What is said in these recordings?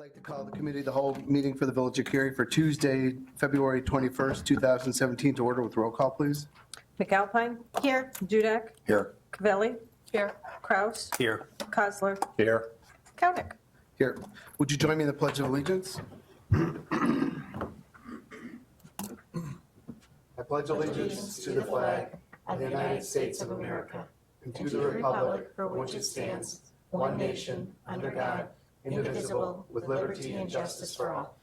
like to call the committee the whole meeting for the Village of Cary for Tuesday, February 21st, 2017 to order with roll call, please. McAlpine. Here. Dudek. Here. Cavelli. Here. Kraus. Here. Kozler. Here. Koenig. Here. Would you join me in the Pledge of Allegiance? I pledge allegiance to the flag of the United States of America and to the republic for which it stands, one nation, under God, indivisible, with liberty and justice for all.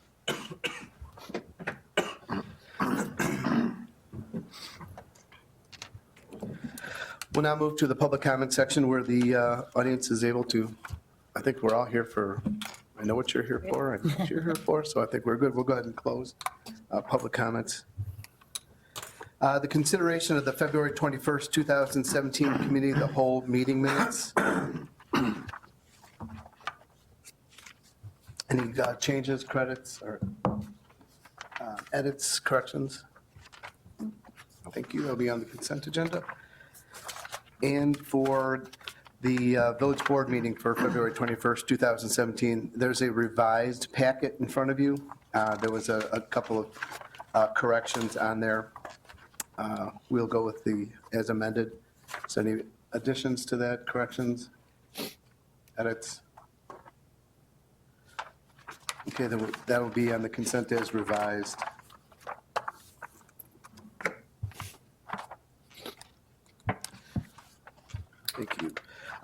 We'll now move to the public comment section where the audience is able to, I think we're all here for, I know what you're here for, I know what you're here for, so I think we're good. We'll go ahead and close public comments. The consideration of the February 21st, 2017 Committee of the Whole meeting minutes. Any changes, credits, or edits, corrections? Thank you. That'll be on the consent agenda. And for the Village Board meeting for February 21st, 2017, there's a revised packet in front of you. There was a couple of corrections on there. We'll go with the as amended. So any additions to that, corrections, edits? Okay, then that'll be on the consent as revised. Thank you.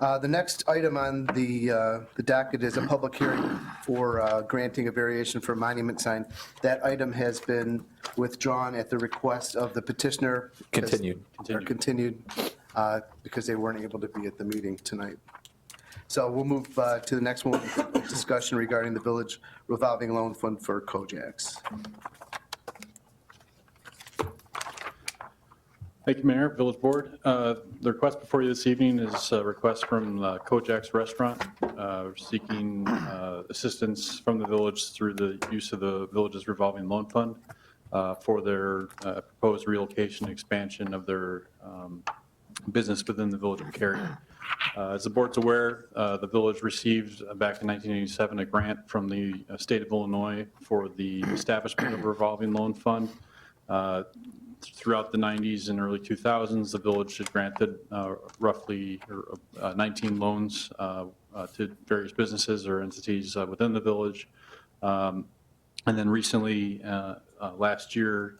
The next item on the docket is a public hearing for granting a variation for a monument sign. That item has been withdrawn at the request of the petitioner. Continued. Continued because they weren't able to be at the meeting tonight. So we'll move to the next one, discussion regarding the village revolving loan fund for Kojaks. Thank you, Mayor, Village Board. The request before you this evening is a request from Kojak's Restaurant seeking assistance from the village through the use of the village's revolving loan fund for their proposed relocation expansion of their business within the Village of Cary. As the board's aware, the village received back in 1987 a grant from the state of Illinois for the establishment of a revolving loan fund. Throughout the 90s and early 2000s, the village had granted roughly 19 loans to various businesses or entities within the village. And then recently, last year,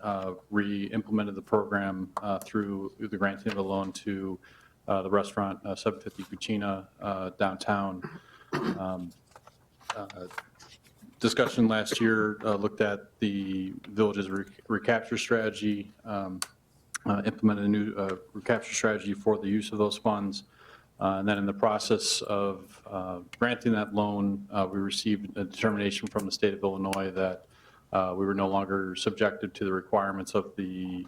re-implemented the program through the granting of a loan to the restaurant 750 Cucina downtown. Discussion last year looked at the village's recapture strategy, implemented a new recapture strategy for the use of those funds. And then in the process of granting that loan, we received a determination from the state of Illinois that we were no longer subjected to the requirements of the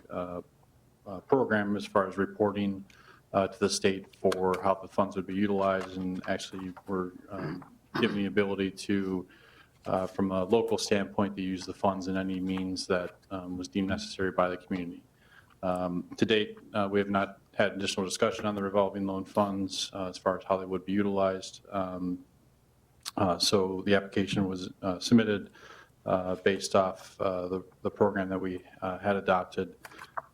program as far as reporting to the state for how the funds would be utilized, and actually were given the ability to from a local standpoint to use the funds in any means that was deemed necessary by the community. To date, we have not had additional discussion on the revolving loan funds as far as how they would be utilized. So the application was submitted based off the program that we had adopted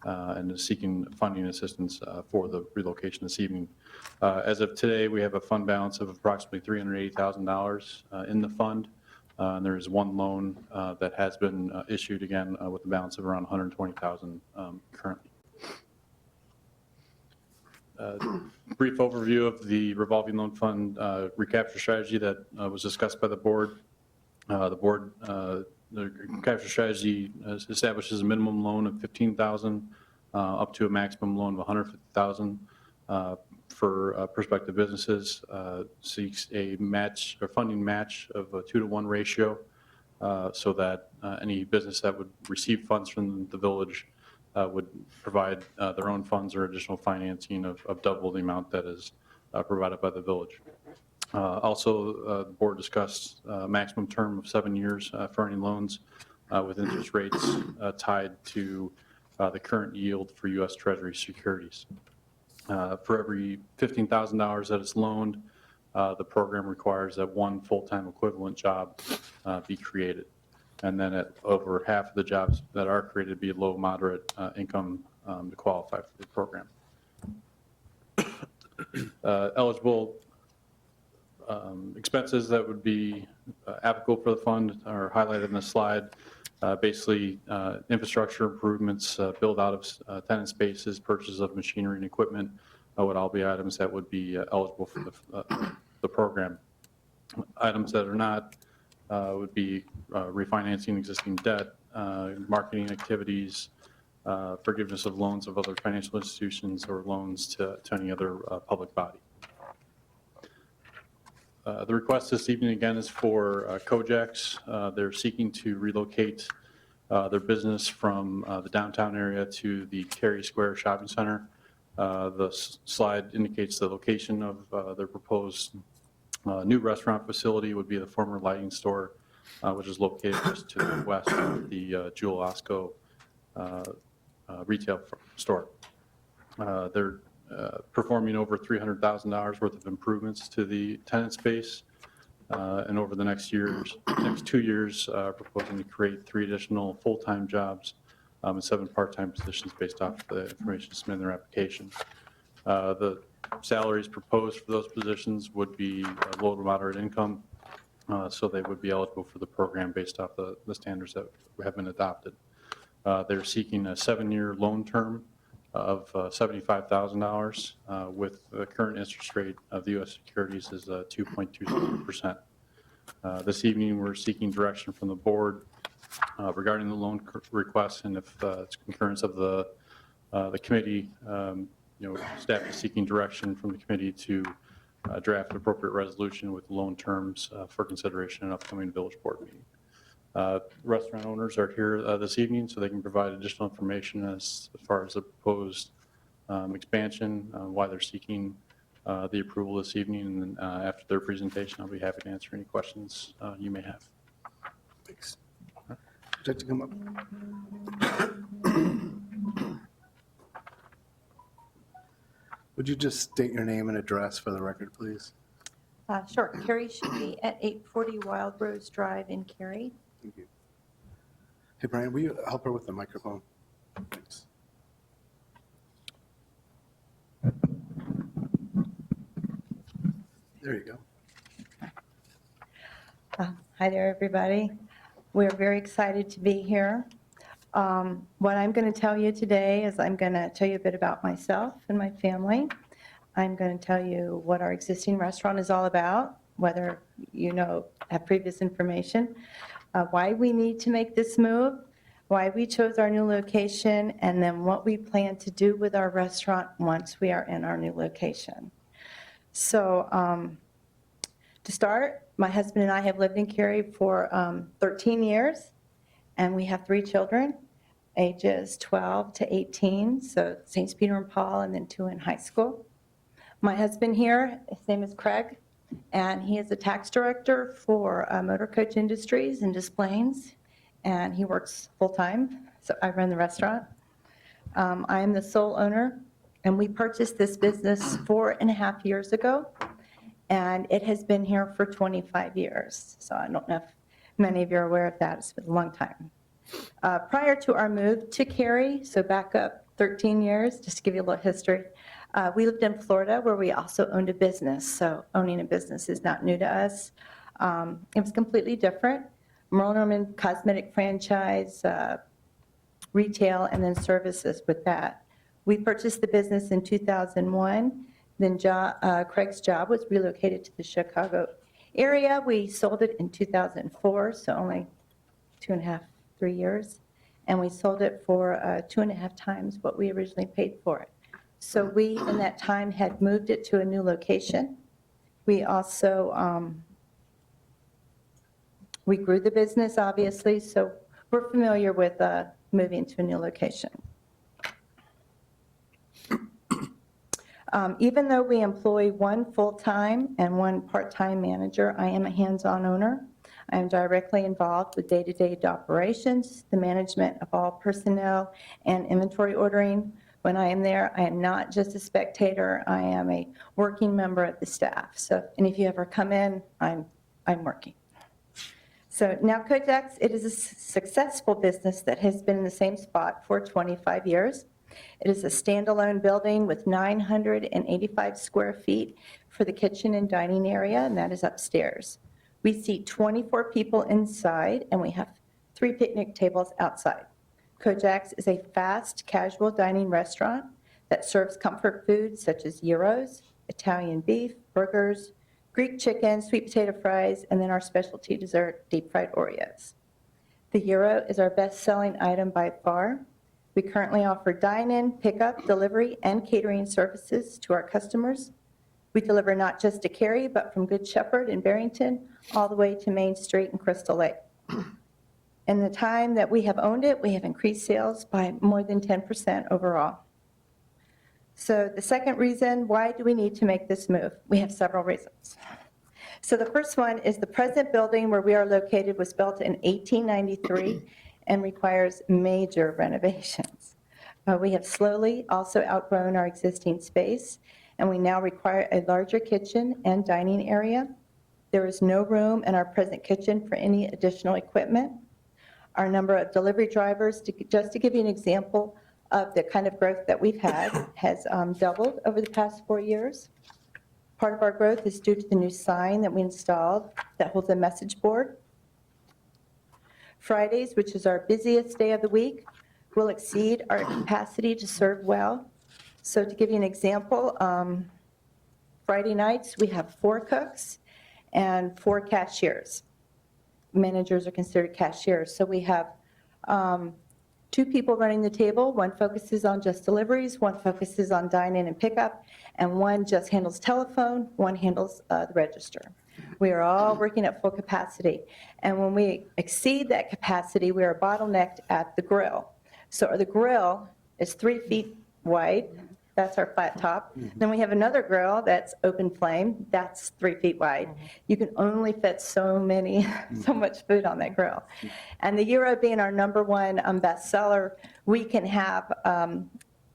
and is seeking funding assistance for the relocation this evening. As of today, we have a fund balance of approximately $380,000 in the fund. And there is one loan that has been issued again with a balance of around $120,000 currently. Brief overview of the revolving loan fund recapture strategy that was discussed by the board. The recapture strategy establishes a minimum loan of $15,000 up to a maximum loan of $150,000 for prospective businesses, seeks a match or funding match of a 2-to-1 ratio so that any business that would receive funds from the village would provide their own funds or additional financing of double the amount that is provided by the village. Also, the board discussed a maximum term of 7 years for any loans with interest rates tied to the current yield for U.S. Treasury securities. For every $15,000 that is loaned, the program requires that one full-time equivalent job be created. And then at over half of the jobs that are created be low, moderate income to qualify for the program. Eligible expenses that would be applicable for the fund are highlighted in the slide. Basically, infrastructure improvements, build out of tenant spaces, purchase of machinery and equipment would all be items that would be eligible for the program. Items that are not would be refinancing existing debt, marketing activities, forgiveness of loans of other financial institutions, or loans to any other public body. The request this evening again is for Kojaks. They're seeking to relocate their business from the downtown area to the Cary Square Shopping Center. The slide indicates the location of their proposed new restaurant facility would be the former lighting store, which is located just to the west of the Jewel Osco retail store. They're performing over $300,000 worth of improvements to the tenant space, and over the next 2 years, proposing to create 3 additional full-time jobs and 7 part-time positions based off the information submitted in their application. The salaries proposed for those positions would be low to moderate income, so they would be eligible for the program based off the standards that have been adopted. They're seeking a 7-year loan term of $75,000 with the current interest rate of the U.S. securities is 2.27%. This evening, we're seeking direction from the board regarding the loan request, and if it's concurrence of the committee, staff is seeking direction from the committee to draft an appropriate resolution with loan terms for consideration in upcoming village board meeting. Restaurant owners are here this evening, so they can provide additional information as far as the proposed expansion, why they're seeking the approval this evening, and then after their presentation, I'll be happy to answer any questions you may have. Thanks. Would you like to come up? Would you just state your name and address for the record, please? Sure. Carrie Sheedy at 840 Wild Rose Drive in Cary. Thank you. Hey, Brian, will you help her with the microphone? Thanks. There you go. Hi there, everybody. We're very excited to be here. What I'm going to tell you today is I'm going to tell you a bit about myself and my family. I'm going to tell you what our existing restaurant is all about, whether you have previous information, why we need to make this move, why we chose our new location, and then what we plan to do with our restaurant once we are in our new location. So to start, my husband and I have lived in Cary for 13 years, and we have 3 children, ages 12 to 18, so St. Peter and Paul, and then 2 in high school. My husband here, his name is Craig, and he is a tax director for Motor Coach Industries in Des Plaines, and he works full-time, so I run the restaurant. I am the sole owner, and we purchased this business 4.5 years ago, and it has been here for 25 years. So I don't know if many of you are aware of that. It's been a long time. Prior to our move to Cary, so back up 13 years, just to give you a little history, we lived in Florida where we also owned a business. So owning a business is not new to us. It was completely different. Merle Norman cosmetic franchise, retail, and then services with that. We purchased the business in 2001. Then Craig's job was relocated to the Chicago area. We sold it in 2004, so only 2.5, 3 years. And we sold it for 2.5 times what we originally paid for it. So we, in that time, had moved it to a new location. We also, we grew the business, obviously, so we're familiar with moving to a new location. Even though we employ 1 full-time and 1 part-time manager, I am a hands-on owner. I am directly involved with day-to-day operations, the management of all personnel, and inventory ordering, When I am there, I am not just a spectator, I am a working member of the staff. So, and if you ever come in, I'm working. So now Kojaks, it is a successful business that has been in the same spot for 25 years. It is a standalone building with 985 square feet for the kitchen and dining area, and that is upstairs. We seat 24 people inside, and we have 3 picnic tables outside. Kojaks is a fast, casual dining restaurant that serves comfort foods such as gyros, Italian beef, burgers, Greek chicken, sweet potato fries, and then our specialty dessert, deep-fried Oreos. The gyro is our best-selling item by far. We currently offer dine-in, pickup, delivery, and catering services to our customers. We deliver not just to Cary, but from Good Shepherd in Barrington, all the way to Main Street in Crystal Lake. In the time that we have owned it, we have increased sales by more than 10% overall. So the second reason, why do we need to make this move? We have several reasons. So the first one is the present building where we are located was built in 1893 and requires major renovations. We have slowly also outgrown our existing space, and we now require a larger kitchen and dining area. There is no room in our present kitchen for any additional equipment. Our number of delivery drivers, just to give you an example of the kind of growth that we've had, has doubled over the past 4 years. Part of our growth is due to the new sign that we installed that holds a message board. Fridays, which is our busiest day of the week, will exceed our capacity to serve well. So to give you an example, Friday nights, we have 4 cooks and 4 cashiers. Managers are considered cashiers. So we have 2 people running the table. One focuses on just deliveries, one focuses on dine-in and pickup, and one just handles telephone, one handles the register. We are all working at full capacity. And when we exceed that capacity, we are bottlenecked at the grill. So the grill is 3 feet wide. That's our flat top. Then we have another grill that's open flame. That's 3 feet wide. You can only fit so much food on that grill. And the gyro being our #1 bestseller, we can have,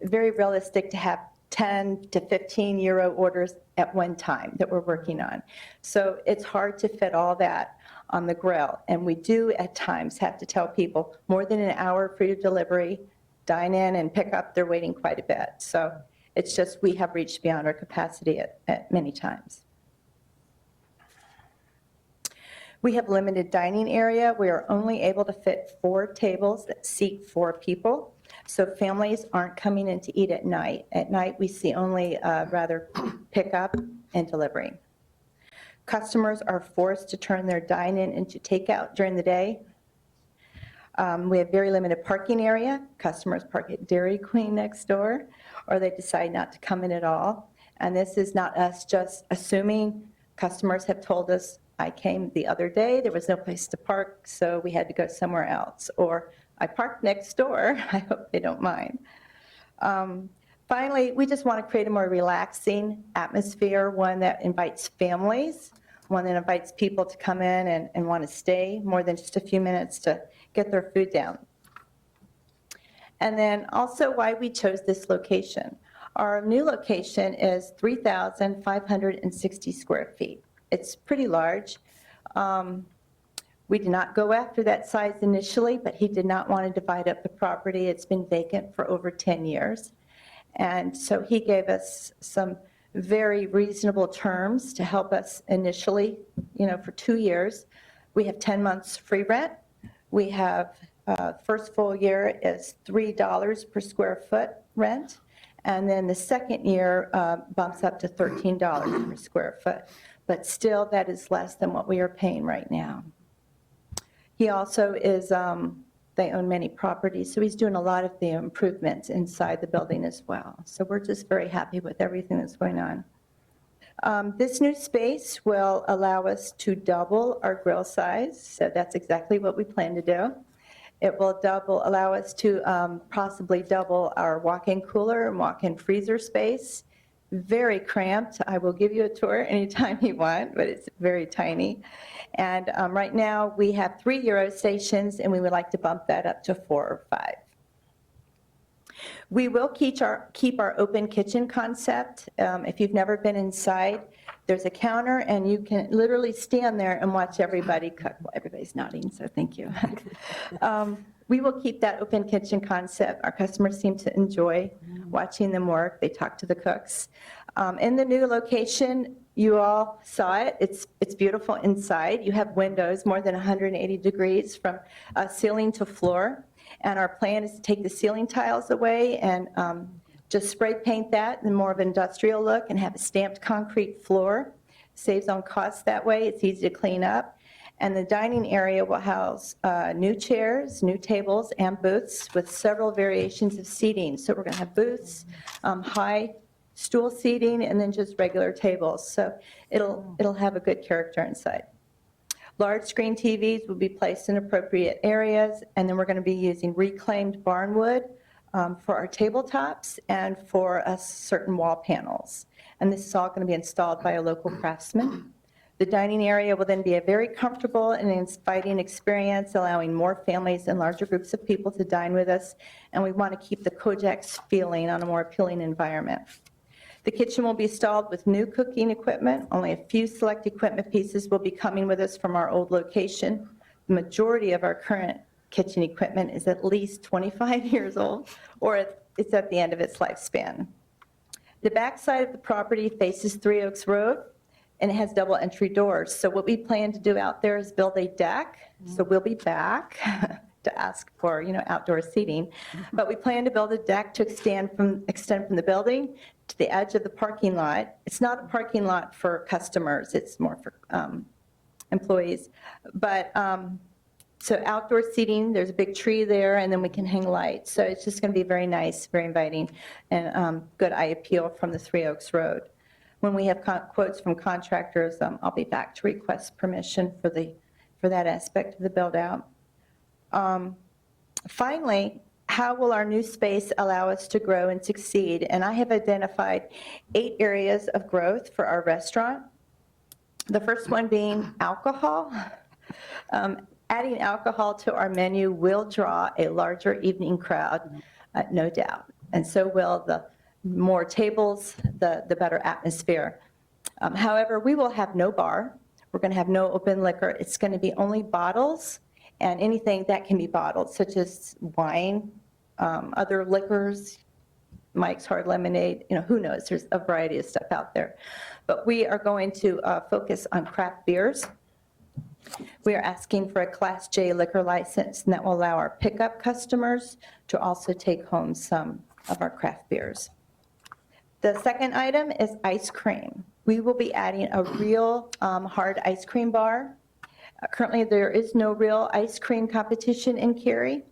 very realistic to have 10 to 15 gyro orders at one time that we're working on. So it's hard to fit all that on the grill. And we do at times have to tell people more than an hour for your delivery, dine in and pick up, they're waiting quite a bit. So it's just we have reached beyond our capacity at many times. We have limited dining area. We are only able to fit 4 tables that seat 4 people. So families aren't coming in to eat at night. At night, we see only rather pickup and delivery. Customers are forced to turn their dine-in into takeout during the day. We have very limited parking area. Customers park at Dairy Queen next door, or they decide not to come in at all. And this is not us just assuming. Customers have told us, I came the other day, there was no place to park, so we had to go somewhere else. Or I parked next door, I hope they don't mind. Finally, we just want to create a more relaxing atmosphere, one that invites families, one that invites people to come in and want to stay more than just a few minutes to get their food down. And then also why we chose this location. Our new location is 3,560 square feet. It's pretty large. We did not go after that size initially, but he did not want to divide up the property. It's been vacant for over 10 years. And so he gave us some very reasonable terms to help us initially, for 2 years. We have 10 months free rent. We have first full year is $3 per square foot rent. And then the second year bumps up to $13 per square foot. But still, that is less than what we are paying right now. He also is, they own many properties, so he's doing a lot of the improvements inside the building as well. So we're just very happy with everything that's going on. This new space will allow us to double our grill size, so that's exactly what we plan to do. It will allow us to possibly double our walk-in cooler and walk-in freezer space. Very cramped. I will give you a tour anytime you want, but it's very tiny. And right now we have 3 gyro stations, and we would like to bump that up to 4 or 5. We will keep our open kitchen concept. If you've never been inside, there's a counter, and you can literally stand there and watch everybody cook. Well, everybody's nodding, so thank you. We will keep that open kitchen concept. Our customers seem to enjoy watching them work. They talk to the cooks. In the new location, you all saw it. It's beautiful inside. You have windows more than 180 degrees from ceiling to floor. And our plan is to take the ceiling tiles away and just spray paint that in more of an industrial look and have a stamped concrete floor. Saves on cost that way. It's easy to clean up. And the dining area will house new chairs, new tables, and booths with several variations of seating. So we're going to have booths, high stool seating, and then just regular tables. So it'll have a good character inside. Large screen TVs will be placed in appropriate areas, and then we're going to be using reclaimed barn wood for our tabletops and for certain wall panels. And this is all going to be installed by a local craftsman. The dining area will then be a very comfortable and inviting experience, allowing more families and larger groups of people to dine with us, and we want to keep the Kojaks feeling on a more appealing environment. The kitchen will be installed with new cooking equipment. Only a few select equipment pieces will be coming with us from our old location. The majority of our current kitchen equipment is at least 25 years old, or it's at the end of its lifespan. The back side of the property faces Three Oaks Road, and it has double entry doors. So what we plan to do out there is build a deck. So we'll be back to ask for, outdoor seating. But we plan to build a deck to extend from the building to the edge of the parking lot. It's not a parking lot for customers. It's more for employees. But so outdoor seating, there's a big tree there, and then we can hang lights. So it's just going to be very nice, very inviting, and good eye appeal from the Three Oaks Road. When we have quotes from contractors, I'll be back to request permission for that aspect of the build-out. Finally, how will our new space allow us to grow and succeed? And I have identified 8 areas of growth for our restaurant. The first one being alcohol. Adding alcohol to our menu will draw a larger evening crowd, no doubt. And so will the more tables, the better atmosphere. However, we will have no bar. We're going to have no open liquor. It's going to be only bottles and anything that can be bottled, such as wine, other liquors, Mike's Hard Lemonade, who knows, there's a variety of stuff out there. But we are going to focus on craft beers. We are asking for a Class J liquor license, and that will allow our pickup customers to also take home some of our craft beers. The second item is ice cream. We will be adding a real hard ice cream bar. Currently, there is no real ice cream competition in Cary,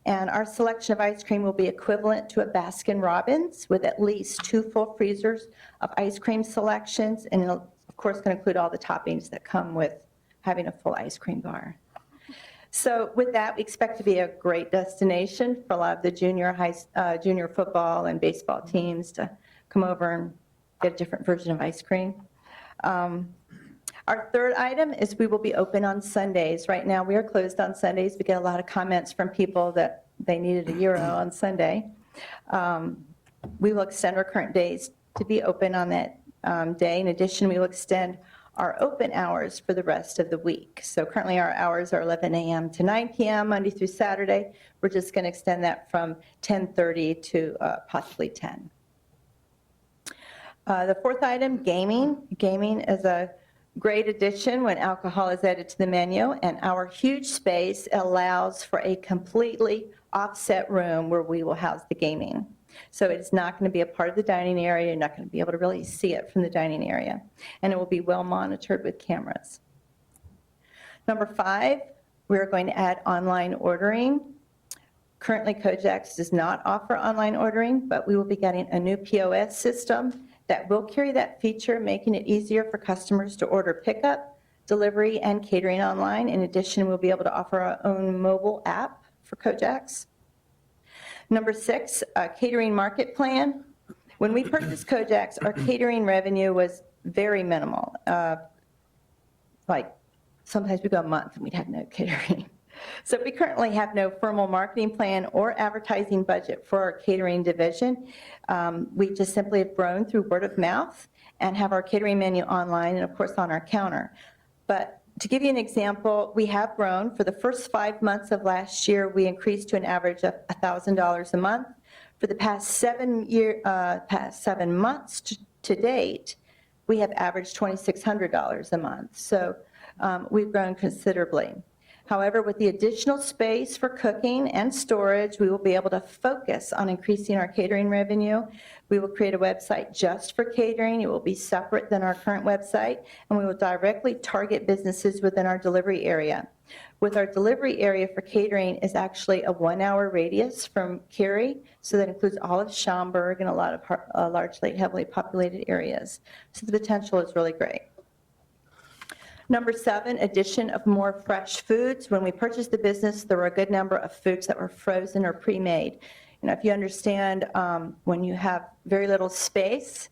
and our selection of ice cream will be equivalent to a Baskin-Robbins with at least 2 full freezers of ice cream selections, and it'll, of course, going to include all the toppings that come with having a full ice cream bar. So with that, we expect to be a great destination for a lot of the junior football and baseball teams to come over and get a different version of ice cream. Our third item is we will be open on Sundays. Right now, we are closed on Sundays. We get a lot of comments from people that they needed a gyro on Sunday. We will extend our current days to be open on that day. In addition, we will extend our open hours for the rest of the week. So currently our hours are 11 a.m. to 9 p.m. Monday through Saturday. We're just going to extend that from 10:30 to possibly 10. The fourth item, gaming. Gaming is a great addition when alcohol is added to the menu, and our huge space allows for a completely offset room where we will house the gaming. So it's not going to be a part of the dining area. You're not going to be able to really see it from the dining area. And it will be well monitored with cameras. Number 5, we're going to add online ordering. Currently, Kojaks does not offer online ordering, but we will be getting a new POS system that will carry that feature, making it easier for customers to order pickup, delivery, and catering online. In addition, we'll be able to offer our own mobile app for Kojaks. Number 6, catering market plan. When we purchased Kojaks, our catering revenue was very minimal. Like sometimes we go a month and we'd have no catering. So we currently have no formal marketing plan or advertising budget for our catering division. We just simply have grown through word of mouth and have our catering menu online and, of course, on our counter. But to give you an example, we have grown. For the first 5 months of last year, we increased to an average of $1,000 a month. For the past 7 months to date, we have averaged $2,600 a month. So we've grown considerably. However, with the additional space for cooking and storage, we will be able to focus on increasing our catering revenue. We will create a website just for catering. It will be separate than our current website, and we will directly target businesses within our delivery area. With our delivery area for catering is actually a 1-hour radius from Cary, so that includes all of Schaumburg and a lot of largely heavily populated areas. So the potential is really great. Number 7, addition of more fresh foods. When we purchased the business, there were a good number of foods that were frozen or pre-made. If you understand, when you have very little space,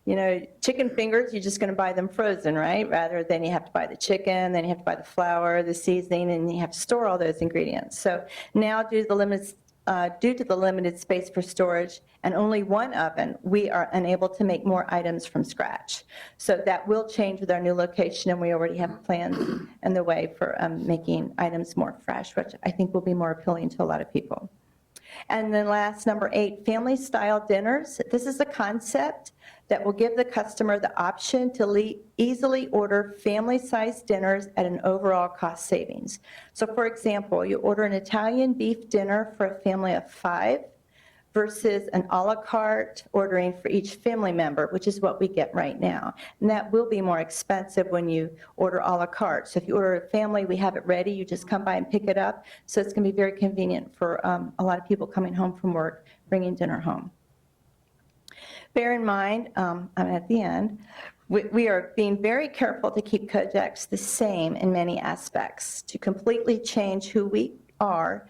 chicken fingers, you're just going to buy them frozen, right? Rather than you have to buy the chicken, then you have to buy the flour, the seasoning, and you have to store all those ingredients. So now, due to the limited space for storage and only one oven, we are unable to make more items from scratch. So that will change with our new location, and we already have plans in the way for making items more fresh, which I think will be more appealing to a lot of people. And then last, number 8, family-style dinners. This is a concept that will give the customer the option to easily order family-sized dinners at an overall cost savings. So for example, you order an Italian beef dinner for a family of 5 versus an a la carte ordering for each family member, which is what we get right now. And that will be more expensive when you order a la carte. So if you order a family, we have it ready. You just come by and pick it up. So it's going to be very convenient for a lot of people coming home from work, bringing dinner home. Bear in mind, I'm at the end, we are being very careful to keep Kojaks the same in many aspects. To completely change who we are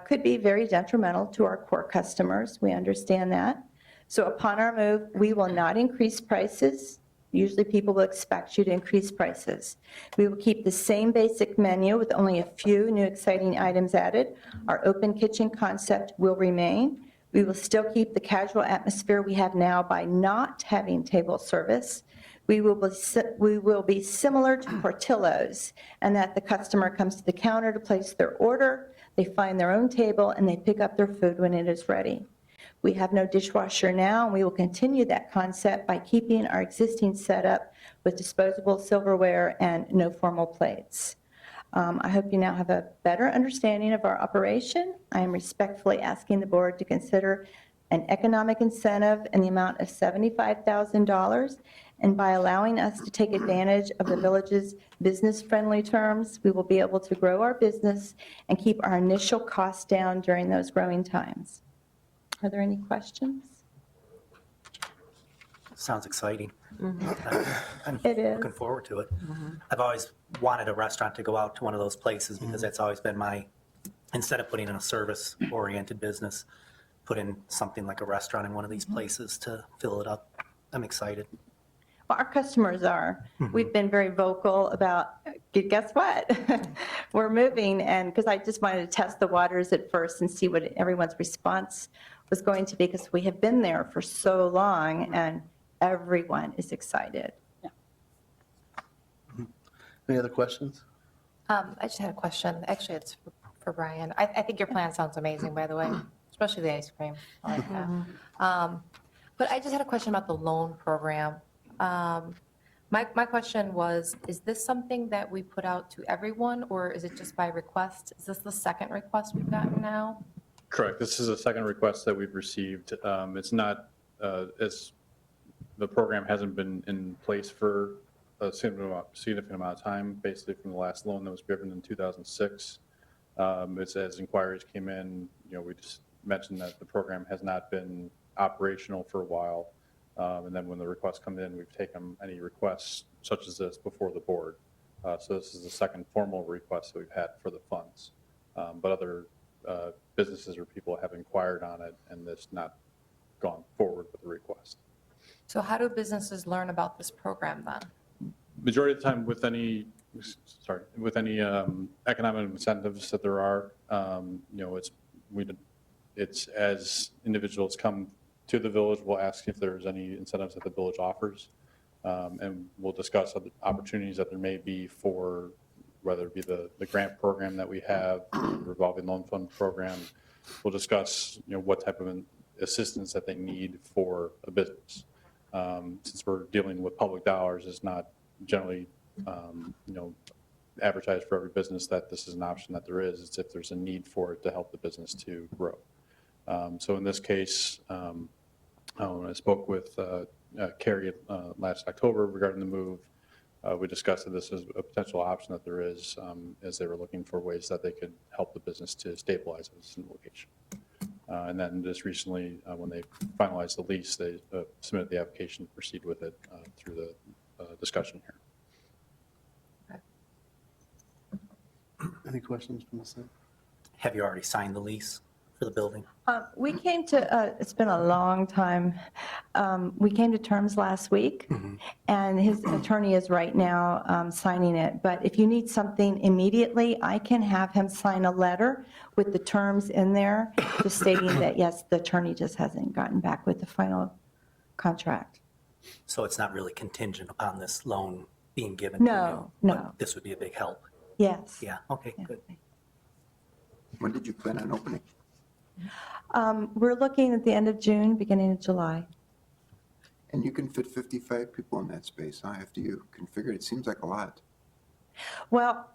could be very detrimental to our core customers. We understand that. So upon our move, we will not increase prices. Usually people will expect you to increase prices. We will keep the same basic menu with only a few new exciting items added. Our open kitchen concept will remain. We will still keep the casual atmosphere we have now by not having table service. We will be similar to Portillo's, and that the customer comes to the counter to place their order, they find their own table, and they pick up their food when it is ready. We have no dishwasher now, and we will continue that concept by keeping our existing setup with disposable silverware and no formal plates. I hope you now have a better understanding of our operation. I am respectfully asking the board to consider an economic incentive in the amount of $75,000, and by allowing us to take advantage of the village's business-friendly terms, we will be able to grow our business and keep our initial costs down during those growing times. Are there any questions? Sounds exciting. I'm It is. looking forward to it. I've always wanted a restaurant to go out to one of those places because that's always been instead of putting in a service-oriented business, put in something like a restaurant in one of these places to fill it up. I'm excited. Well, our customers are. We've been very vocal about, guess what? We're moving, and because I just wanted to test the waters at first and see what everyone's response was going to be, because we have been there for so long, and everyone is excited. Any other questions? I just had a question. Actually, it's for Brian. I think your plan sounds amazing, by the way, especially the ice cream. I like that. But I just had a question about the loan program. My question was, is this something that we put out to everyone, or is it just by request? Is this the second request we've gotten now? Correct. This is a second request that we've received. It's not, as the program hasn't been in place for a significant amount of time, basically from the last loan that was given in 2006. It's as inquiries came in, we just mentioned that the program has not been operational for a while. And then when the requests come in, we've taken any requests such as this before the board. So this is the second formal request that we've had for the funds. But other businesses or people have inquired on it, and it's not gone forward with the request. So how do businesses learn about this program then? Majority of the time with any sorry, with any economic incentives that there are, it's as individuals come to the village, we'll ask if there's any incentives that the village offers. And we'll discuss other opportunities that there may be for, whether it be the grant program that we have, revolving loan fund program. We'll discuss, what type of assistance that they need for a business. Since we're dealing with public dollars, it's not generally, advertised for every business that this is an option that there is. It's if there's a need for it to help the business to grow. So in this case, when I spoke with Carrie last October regarding the move, we discussed that this is a potential option that there is, as they were looking for ways that they could help the business to stabilize this new location. And then just recently, when they finalized the lease, they submitted the application to proceed with it through the discussion here. Any questions from the side? Have you already signed the lease for the building? We came to, it's been a long time, we came to terms last week, and his attorney is right now signing it. But if you need something immediately, I can have him sign a letter with the terms in there, just stating that, yes, the attorney just hasn't gotten back with the final contract. So it's not really contingent upon this loan being given to you? No, no. but This would be a big help. Yes. Yeah, okay, good. When did you plan on opening? We're looking at the end of June, beginning of July. And you can fit 55 people in that space, huh? After you configure it, it seems like a lot. Well,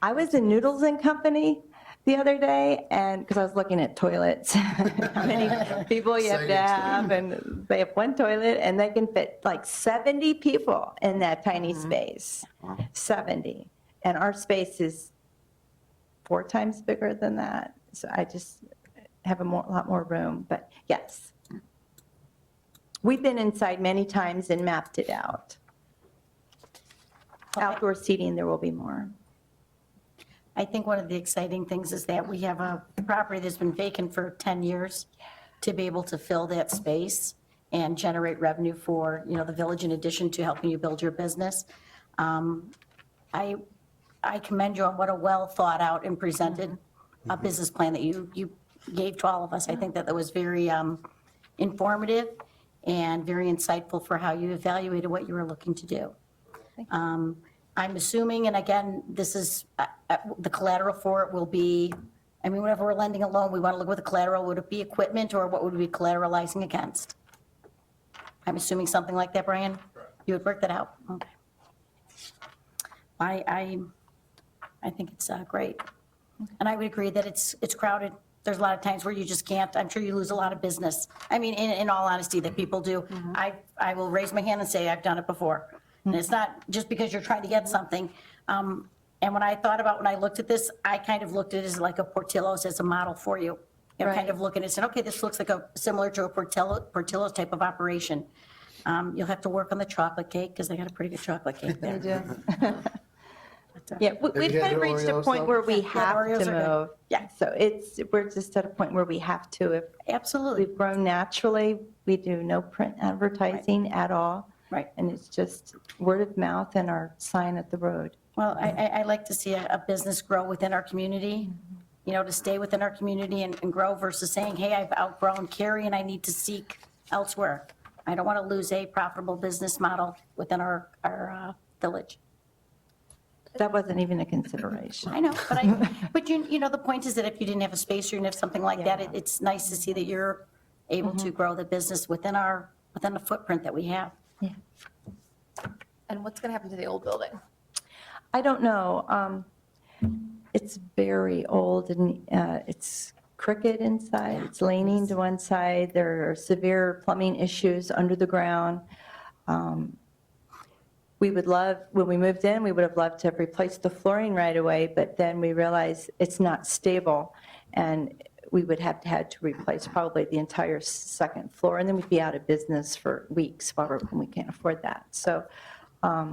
I was in Noodles and Company the other day, and because I was looking at toilets, how many people you have to have, and they have one toilet, and they can fit like 70 people in that tiny space. Wow. 70. And our space is 4 times bigger than that. So I just have a lot more room, but yes. We've been inside many times and mapped it out. Outdoor seating, there will be more. I think one of the exciting things is that we have a property that's been vacant for 10 years to be able to fill that space and generate revenue for, the village in addition to helping you build your business. I commend you on what a well-thought-out and presented business plan that you gave to all of us. I think that was very informative and very insightful for how you evaluated what you were looking to do. I'm assuming, and again, this is, the collateral for it will be, whenever we're lending a loan, we want to look at the collateral. Would it be equipment, or what would we be collateralizing against? I'm assuming something like that, Brian? You would work that out? Okay. I think it's great. And I would agree that it's crowded. There's a lot of times where you just can't, I'm sure you lose a lot of business. In all honesty, that people do. I will raise my hand and say, I've done it before. And it's not just because you're trying to get something. And when I looked at this, I kind of looked at it as like a Portillo's as a model for you. Kind of looking and saying, okay, this looks like similar to a Portillo's type of operation. You'll have to work on the chocolate cake, because they got a pretty good chocolate cake there. They do. Yeah, we've you had kind of your reached a Oreos, point though? where we Yeah, have Oreos to are good. move. Yeah. So we're just at a point where we have to. If Absolutely. we've grown naturally, we do no print advertising at all. Right. And it's just word of mouth and our sign at the road. Well, I like to see a business grow within our community, to stay within our community and grow versus saying, hey, I've outgrown Cary and I need to seek elsewhere. I don't want to lose a profitable business model within our village. That wasn't even a consideration. I know, but the point is that if you didn't have a space or you didn't have something like that, it's nice to see that you're able to grow the business within the footprint that we have. Yeah. And what's going to happen to the old building? I don't know. It's very old and it's crooked inside. It's leaning to one side. There are severe plumbing issues under the ground. When we moved in, we would have loved to have replaced the flooring right away, but then we realized it's not stable, and we would have had to replace probably the entire second floor, and then we'd be out of business for weeks while we can't afford that. So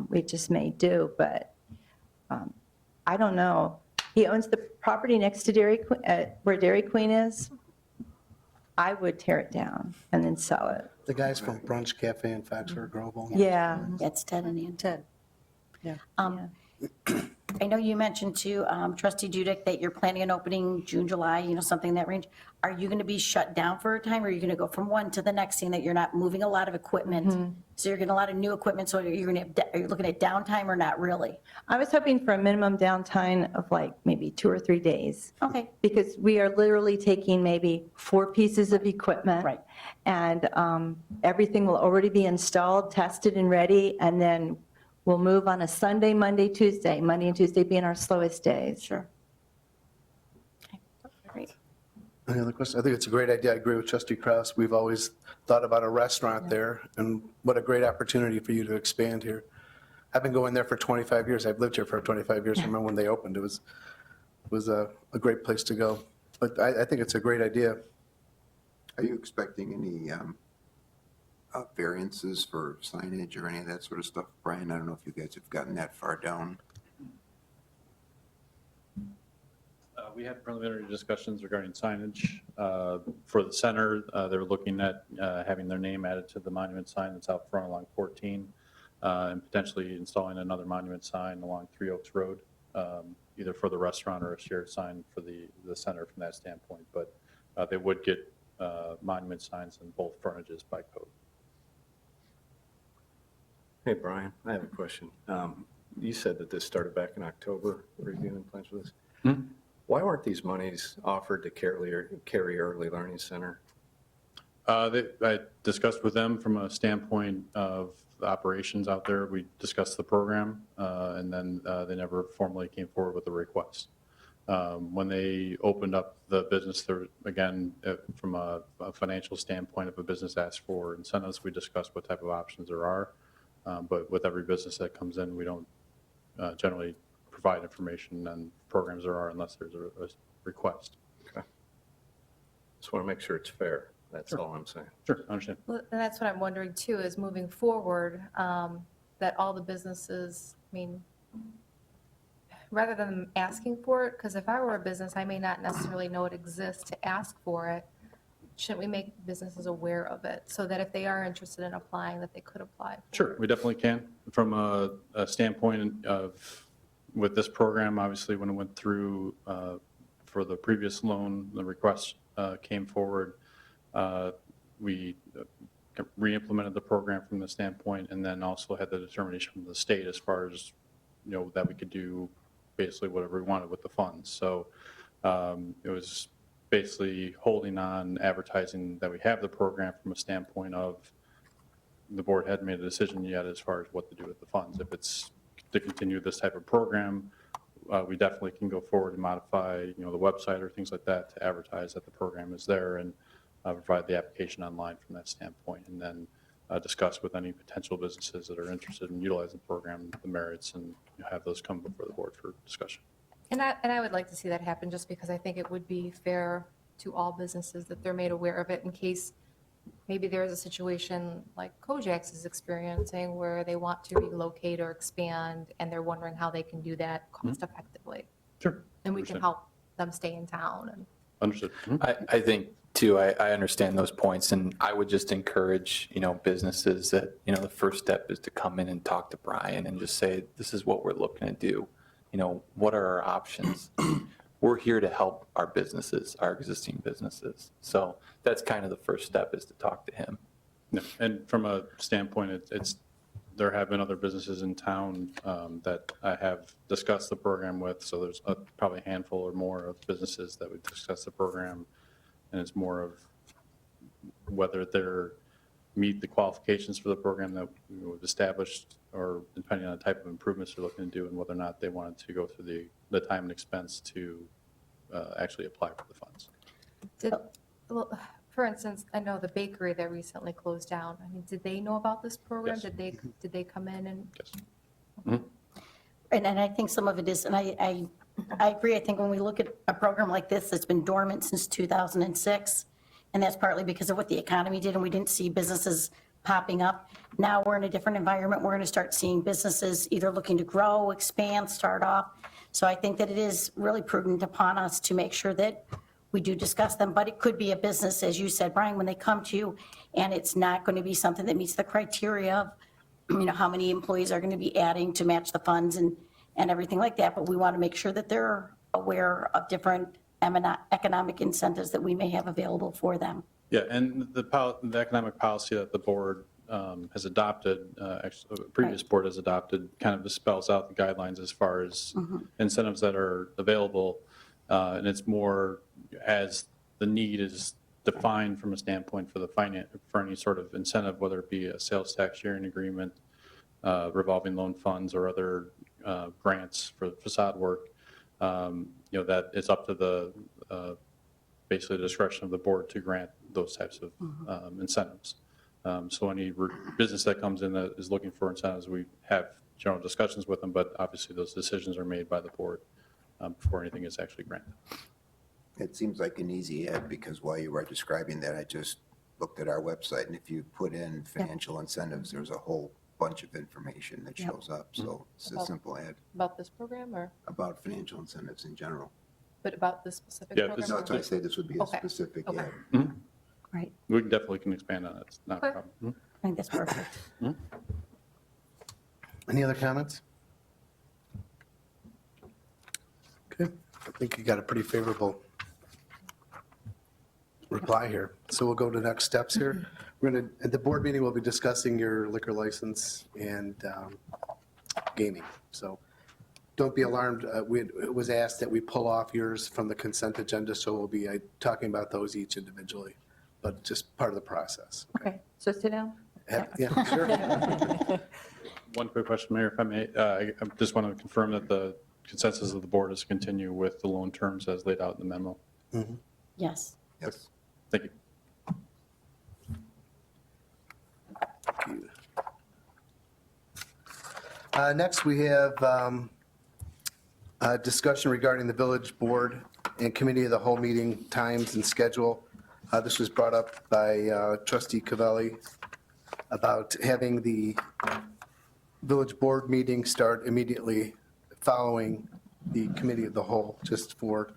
we just may do, but I don't know. He owns the property next to where Dairy Queen is. I would tear it down and then sell it. The guys from Brunch Cafe in Foxford Grove. Yeah. That's Ted and Ann. Ted. Yeah. I know you mentioned to trustee Dudek that you're planning on opening June, July, something in that range. Are you going to be shut down for a time, or are you going to go from one to the next, seeing that you're not moving a lot of equipment? So you're getting a lot of new equipment, so are you looking at downtime or not really? I was hoping for a minimum downtime of like maybe 2 or 3 days. Okay, Because we are literally taking maybe 4 pieces of equipment. Right. And everything will already be installed, tested, and ready, and then we'll move on a Sunday, Monday, Tuesday, Monday and Tuesday being our slowest days. sure. Okay, great. Any other questions? I think it's a great idea. I agree with trustee Kraus. We've always thought about a restaurant there, and what a great opportunity for you to expand here. I've been going there for 25 years. I've lived here for 25 years. I remember when they opened, it was a great place to go. But I think it's a great idea. Are you expecting any variances for signage or any of that sort of stuff? Brian, I don't know if you guys have gotten that far down. We had preliminary discussions regarding signage. For the center, they're looking at having their name added to the monument sign that's out front along 14, and potentially installing another monument sign along 3 Oaks Road, either for the restaurant or a shared sign for the center from that standpoint. But they would get monument signs in both frontages by code. Hey, Brian, I have a question. You said that this started back in October, reviewing plans for this. Why weren't these monies offered to Cary Early Learning Center? I discussed with them from a standpoint of the operations out there. We discussed the program, and then they never formally came forward with a request. When they opened up the business, there, again, from a financial standpoint, if a business asks for incentives, we discussed what type of options there are. But with every business that comes in, we don't generally provide information on programs there are unless there's a request. Okay. Just want to make sure it's fair. That's all I'm saying. Sure, I understand. Well, and that's what I'm wondering too, is moving forward, that all the businesses, I mean, rather than them asking for it, because if I were a business, I may not necessarily know it exists to ask for it. Shouldn't we make businesses aware of it so that if they are interested in applying, that they could apply? Sure, we definitely can. From a standpoint of, with this program, obviously, when it went through for the previous loan, the request came forward. We re-implemented the program from the standpoint, and then also had the determination from the state as far as, that we could do basically whatever we wanted with the funds. So it was basically holding on advertising that we have the program from a standpoint of the board hadn't made a decision yet as far as what to do with the funds. If it's to continue this type of program, we definitely can go forward and modify, the website or things like that to advertise that the program is there and provide the application online from that standpoint, and then discuss with any potential businesses that are interested in utilizing the program, the merits, and have those come before the board for discussion. And I would like to see that happen, just because I think it would be fair to all businesses that they're made aware of it, in case maybe there is a situation like Kojaks is experiencing where they want to relocate or expand and they're wondering how they can do that cost effectively. Sure. And we can Understand. help them stay in town. And Understood. Mhm. I think too, I understand those points, and I would just encourage, businesses that, the first step is to come in and talk to Brian and just say, this is what we're looking to do. What are our options? We're here to help our businesses, our existing businesses. So that's kind of the first step, is to talk to him. Yeah, and from a standpoint, there have been other businesses in town that I have discussed the program with, so there's probably a handful or more of businesses that would discuss the program, and it's more of whether they're meet the qualifications for the program that we've established, or depending on the type of improvements they're looking to do, and whether or not they wanted to go through the time and expense to actually apply for the funds. well, for instance, I know the bakery that recently closed down. I mean, did they know about this program? Yes. Did they come in and? Yes. And I think some of it is, and I agree, I think when we look at a program like this that's been dormant since 2006, and that's partly because of what the economy did, and we didn't see businesses popping up. Now we're in a different environment. We're going to start seeing businesses either looking to grow, expand, start off. So I think that it is really prudent upon us to make sure that we do discuss them. But it could be a business, as you said, Brian, when they come to you, and it's not going to be something that meets the criteria of, how many employees are going to be adding to match the funds and and everything like that, but we want to make sure that they're aware of different economic incentives that we may have available for them. Yeah, and the economic policy that the board has adopted, actually, the previous board has adopted, kind of spells out the guidelines as far as incentives that are available. And it's more as the need is defined from a standpoint for the for any sort of incentive, whether it be a sales tax sharing agreement, revolving loan funds, or other grants for facade work. That it's up to the basically the discretion of the board to grant those types of incentives. So any business that comes in that is looking for incentives, we have general discussions with them, but obviously those decisions are made by the board before anything is actually granted. It seems like an easy add, because while you were describing that, I just looked at our website, and if you put in financial incentives, there's a whole bunch of information that shows up. So it's a simple add About this program or, about financial incentives in general. but about this specific Yeah, program? So that's why I say this would be a Okay. specific Okay. add. Right. We definitely can expand on it. It's not a Okay. problem. Mhm. I think that's perfect. Any other comments? Okay, I think you got a pretty favorable reply here. So we'll go to next steps here. We're going to, at the board meeting, we'll be discussing your liquor license and gaming. So don't be alarmed. It was asked that we pull off yours from the consent agenda, so we'll be talking about those each individually, but just part of the process. Okay, so sit down. Yeah, sure. One quick question, Mayor, if I may. I just want to confirm that the consensus of the board is to continue with the loan terms as laid out in the memo. Yes. Yes. Thank you. Next, we have a discussion regarding the village board and committee of the whole meeting times and schedule. This was brought up by trustee Cavelli about having the village board meeting start immediately following the committee of the whole, just for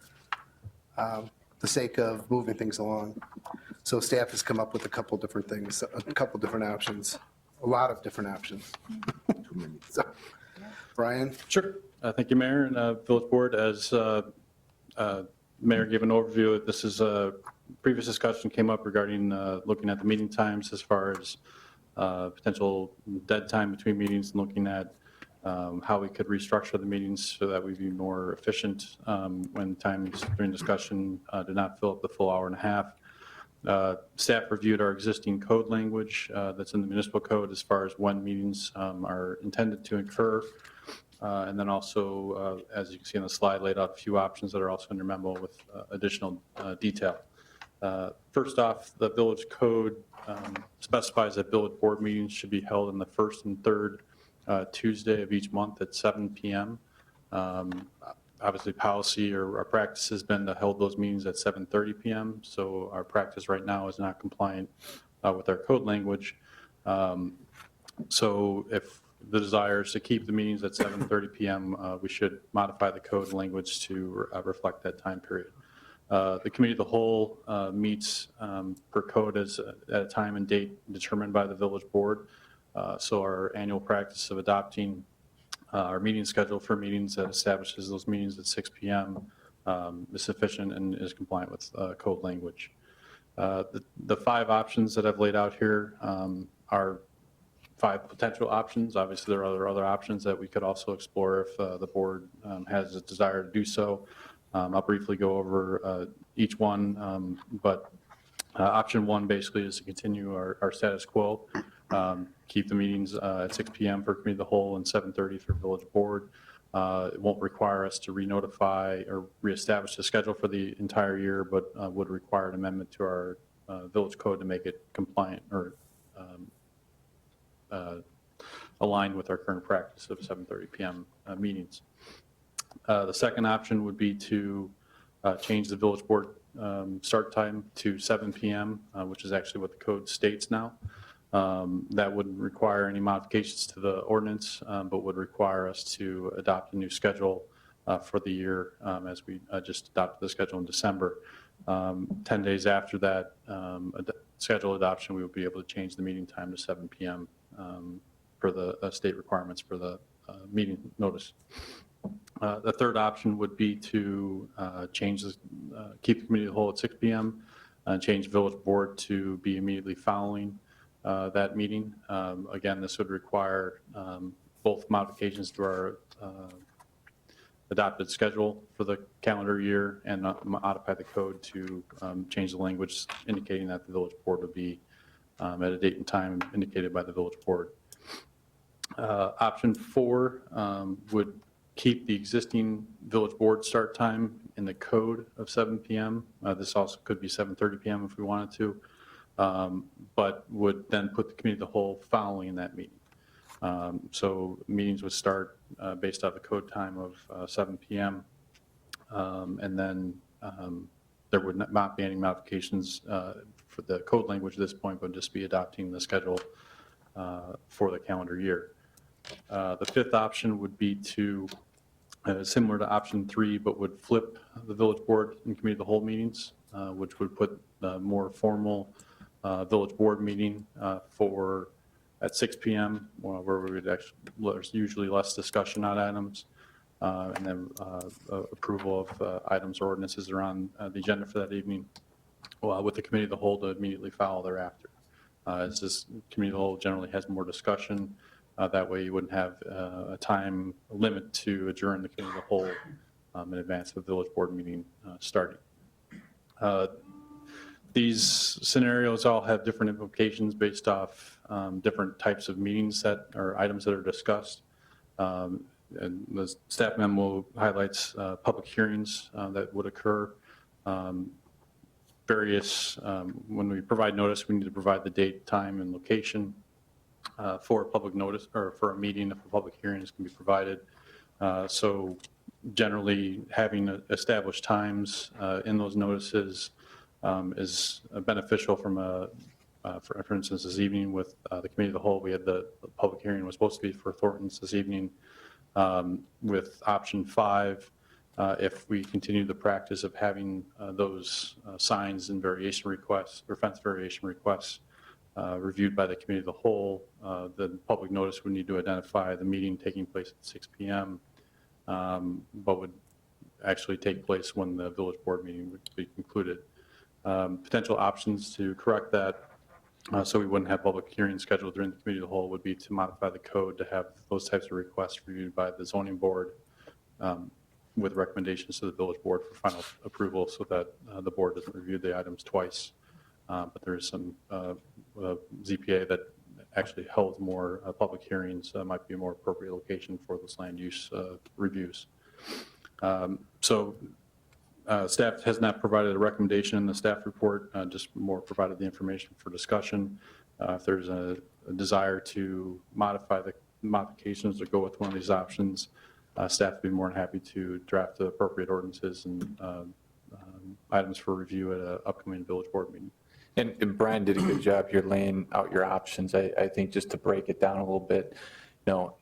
the sake of moving things along. So staff has come up with a couple different things, a couple different options, a lot of different options. Too many. So, Brian? Sure. Thank you, Mayor and Village Board. As Mayor gave an overview, this is a previous discussion came up regarding looking at the meeting times as far as potential dead time between meetings, and looking at how we could restructure the meetings so that we'd be more efficient when times during discussion did not fill up the full hour and a half. Staff reviewed our existing code language that's in the municipal code as far as when meetings are intended to occur. And then also, as you can see on the slide, laid out a few options that are also in your memo with additional detail. First off, the village code specifies that village board meetings should be held on the first and third Tuesday of each month at 7 p.m. Obviously, policy or our practice has been to hold those meetings at 7:30 p.m. So our practice right now is not compliant with our code language. So if the desire is to keep the meetings at 7:30 p.m., we should modify the code language to reflect that time period. The committee of the whole meets per code at a time and date determined by the village board. So our annual practice of adopting our meeting schedule for meetings that establishes those meetings at 6 p.m. Is sufficient and is compliant with code language. The 5 options that I've laid out here are 5 potential options. Obviously, there are other options that we could also explore if the board has a desire to do so. I'll briefly go over each one, but option 1 basically is to continue our status quo. Keep the meetings at 6 p.m. for committee of the whole and 7:30 for village board. It won't require us to re-notify or reestablish the schedule for the entire year, but would require an amendment to our village code to make it compliant or aligned with our current practice of 7:30 p.m. Meetings. The second option would be to change the village board start time to 7 p.m., which is actually what the code states now. That wouldn't require any modifications to the ordinance, but would require us to adopt a new schedule for the year as we just adopted the schedule in December. 10 days after that schedule adoption, we will be able to change the meeting time to 7 p.m. For the state requirements for the meeting notice. The third option would be to change, keep the committee of the whole at 6 PM, change village board to be immediately following that meeting. Again, this would require both modifications to our adopted schedule for the calendar year and modify the code to change the language indicating that the village board would be at a date and time indicated by the village board. Option 4 would keep the existing village board start time in the code of 7 PM. This also could be 7:30 PM if we wanted to, but would then put the committee of the whole following that meeting. So meetings would start based off the code time of 7 PM. And then there would not be any modifications for the code language at this point, but just be adopting the schedule for the calendar year. The fifth option would be to, similar to option 3, but would flip the village board and committee of the whole meetings, which would put the more formal village board meeting at 6 PM, where we would actually, there's usually less discussion on items, and then approval of items or ordinances are on the agenda for that evening, with the committee of the whole to immediately follow thereafter. As this committee of the whole generally has more discussion, that way you wouldn't have a time limit to adjourn the committee of the whole in advance of the village board meeting starting. These scenarios all have different implications based off different types of meetings that or items that are discussed. And the staff memo highlights public hearings that would occur. When we provide notice, we need to provide the date, time, and location for a public notice or for a meeting if a public hearing is going to be provided. So generally having established times in those notices is beneficial for instance, this evening with the committee of the whole, we had the public hearing was supposed to be for Thornton's this evening. With option 5, if we continue the practice of having those signs and variation requests or fence variation requests reviewed by the committee of the whole, the public notice would need to identify the meeting taking place at 6 PM, but would actually take place when the village board meeting would be concluded. Potential options to correct that so we wouldn't have public hearings scheduled during the committee of the whole would be to modify the code to have those types of requests reviewed by the zoning board with recommendations to the village board for final approval so that the board doesn't review the items twice. But there is some ZPA that actually held more public hearings, might be a more appropriate location for those land use reviews. Staff has not provided a recommendation in the staff report, just more provided the information for discussion. If there's a desire to modify the modifications or go with one of these options, staff would be more than happy to draft the appropriate ordinances and items for review at an upcoming village board meeting. And Brian did a good job here laying out your options. I think just to break it down a little bit, do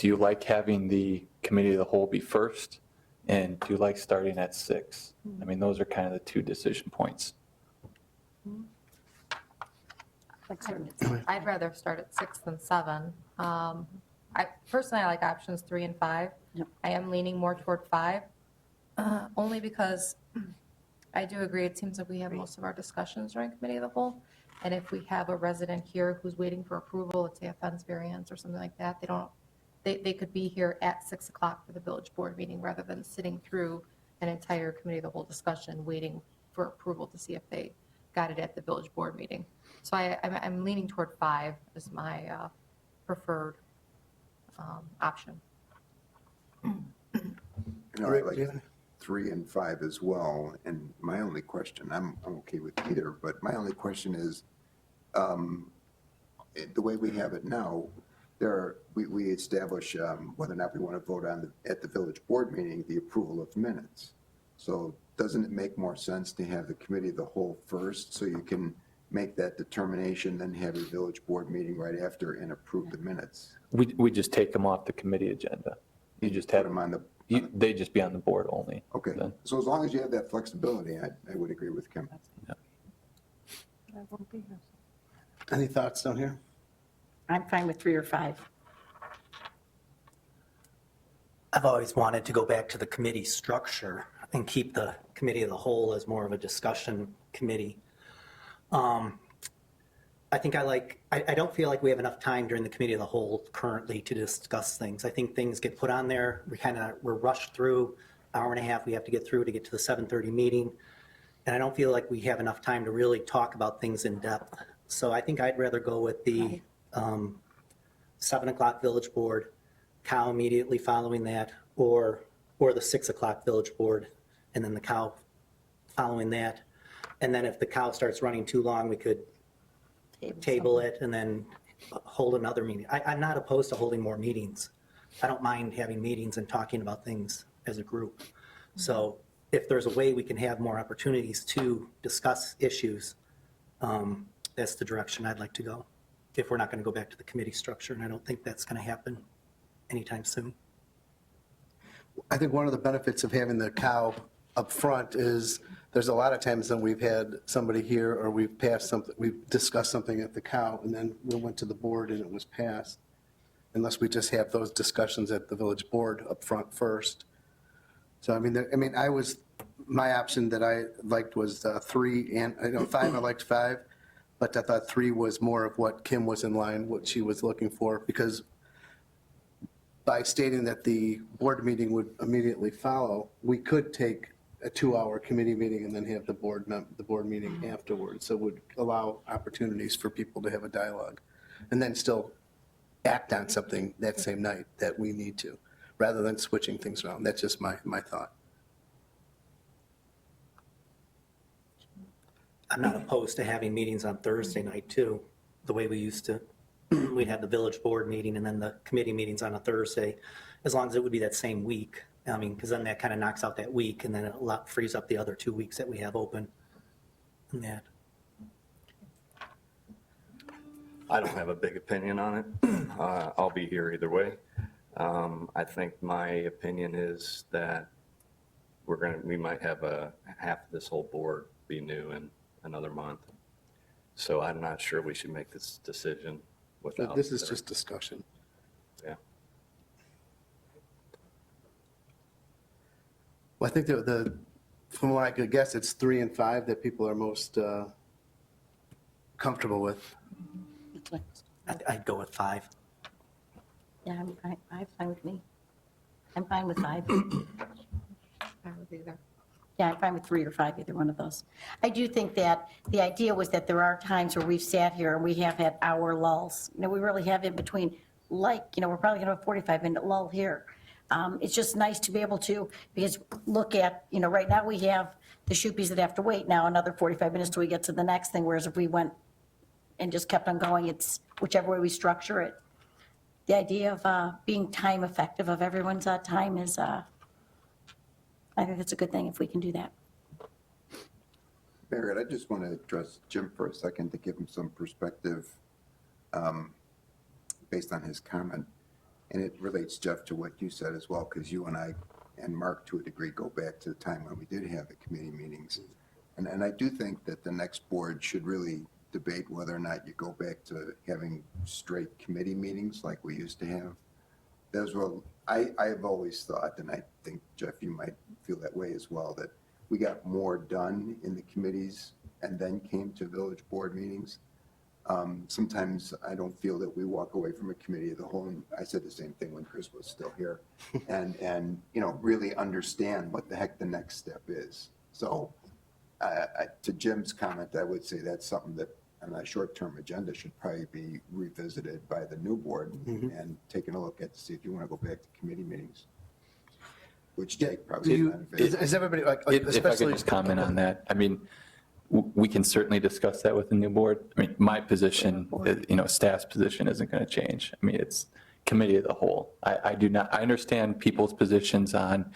you like having the committee of the whole be first? And do you like starting at 6? I mean, those are kind of the 2 decision points. I'd rather start at 6 than 7. Personally, I like options 3 and 5. Yep. I am leaning more toward 5, only because I do agree, it seems like we have most of our discussions during committee of the whole. And if we have a resident here who's waiting for approval, let's say a fence variance or something like that, they could be here at 6 o'clock for the village board meeting rather than sitting through an entire committee of the whole discussion, waiting for approval to see if they got it at the village board meeting. So I'm leaning toward 5 as my preferred option. I like 3 and 5 as well. And my only question, I'm okay with either, but my only question is, the way we have it now, we establish whether or not we want to vote on at the village board meeting, the approval of minutes. So doesn't it make more sense to have the committee of the whole first so you can make that determination, then have a village board meeting right after and approve the minutes? We just take them off the committee agenda. You just have Put them on the, they just be on the board only. okay. then. So as long as you have that flexibility, I would agree with Kim. Any thoughts down here? I'm fine with 3 or 5. I've always wanted to go back to the committee structure and keep the committee of the whole as more of a discussion committee. I think I don't feel like we have enough time during the committee of the whole currently to discuss things. I think things get put on there, we're rushed through, hour and a half we have to get through to get to the 7:30 meeting. And I don't feel like we have enough time to really talk about things in depth. So I think I'd rather go with the 7 o'clock village board, cow immediately following that, or the 6 o'clock village board, and then the cow following that. And then if the cow starts running too long, we could table it and then hold another meeting. I'm not opposed to holding more meetings. I don't mind having meetings and talking about things as a group. So if there's a way we can have more opportunities to discuss issues, that's the direction I'd like to go. If we're not going to go back to the committee structure, and I don't think that's going to happen anytime soon. I think one of the benefits of having the cow up front is there's a lot of times when we've had somebody here or we've passed something, we've discussed something at the cow and then we went to the board and it was passed. Unless we just have those discussions at the village board up front first. So my option that I liked was 3 and, 5, I liked 5, but I thought 3 was more of what Kim was in line, what she was looking for, because by stating that the board meeting would immediately follow, we could take a 2-hour committee meeting and then have the board meeting afterwards. So it would allow opportunities for people to have a dialogue and then still act on something that same night that we need to, rather than switching things around. That's just my thought. I'm not opposed to having meetings on Thursday night too, the way we used to. We'd have the village board meeting and then the committee meetings on a Thursday, as long as it would be that same week. I mean, because then that kind of knocks out that week and then it frees up the other 2 weeks that we have open. And that. I don't have a big opinion on it. I'll be here either way. I think my opinion is that we might have half of this whole board be new in another month. So I'm not sure we should make this decision without. This is just discussion. Yeah. Well, I think from what I could guess, it's 3 and 5 that people are most comfortable with. I'd go with 5. Yeah, I'm fine with me. I'm fine with 5. Yeah, I'm fine with 3 or 5, either one of those. I do think that the idea was that there are times where we've sat here and we have had hour lulls. We really have in between, we're probably going to have a 45-minute lull here. It's just nice to be able to, because look at, right now we have the Shoopies that have to wait now another 45 minutes till we get to the next thing, whereas if we went and just kept on going, it's whichever way we structure it. The idea of being time effective of everyone's time is, I think that's a good thing if we can do that. Barrett, I just want to address Jim for a second to give him some perspective based on his comment. And it relates, Jeff, to what you said as well, because you and I and Mark, to a degree, go back to the time when we did have the committee meetings. And I do think that the next board should really debate whether or not you go back to having straight committee meetings like we used to have. I've always thought, and I think, Jeff, you might feel that way as well, that we got more done in the committees and then came to village board meetings. Sometimes I don't feel that we walk away from a committee of the whole, and I said the same thing when Chris was still here, and really understand what the heck the next step is. So to Jim's comment, I would say that's something that on a short-term agenda should probably be revisited by the new board and taking a look at to see if you want to go back to committee meetings, which take probably not available. Is everybody, If I could especially, just comment on that, we can certainly discuss that with the new board. My position, staff's position isn't going to change. It's committee of the whole. I understand people's positions on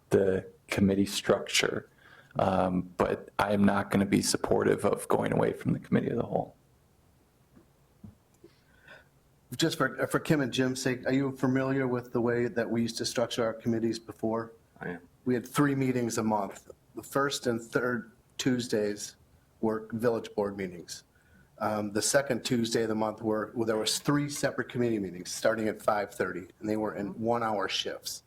the committee structure, but I am not going to be supportive of going away from the committee of the whole. just for Kim and Jim's sake, are you familiar with the way that we used to structure our committees before? I am. We had 3 meetings a month. The first and third Tuesdays were village board meetings. The second Tuesday of the month there was 3 separate committee meetings starting at 5:30, and they were in 1-hour shifts.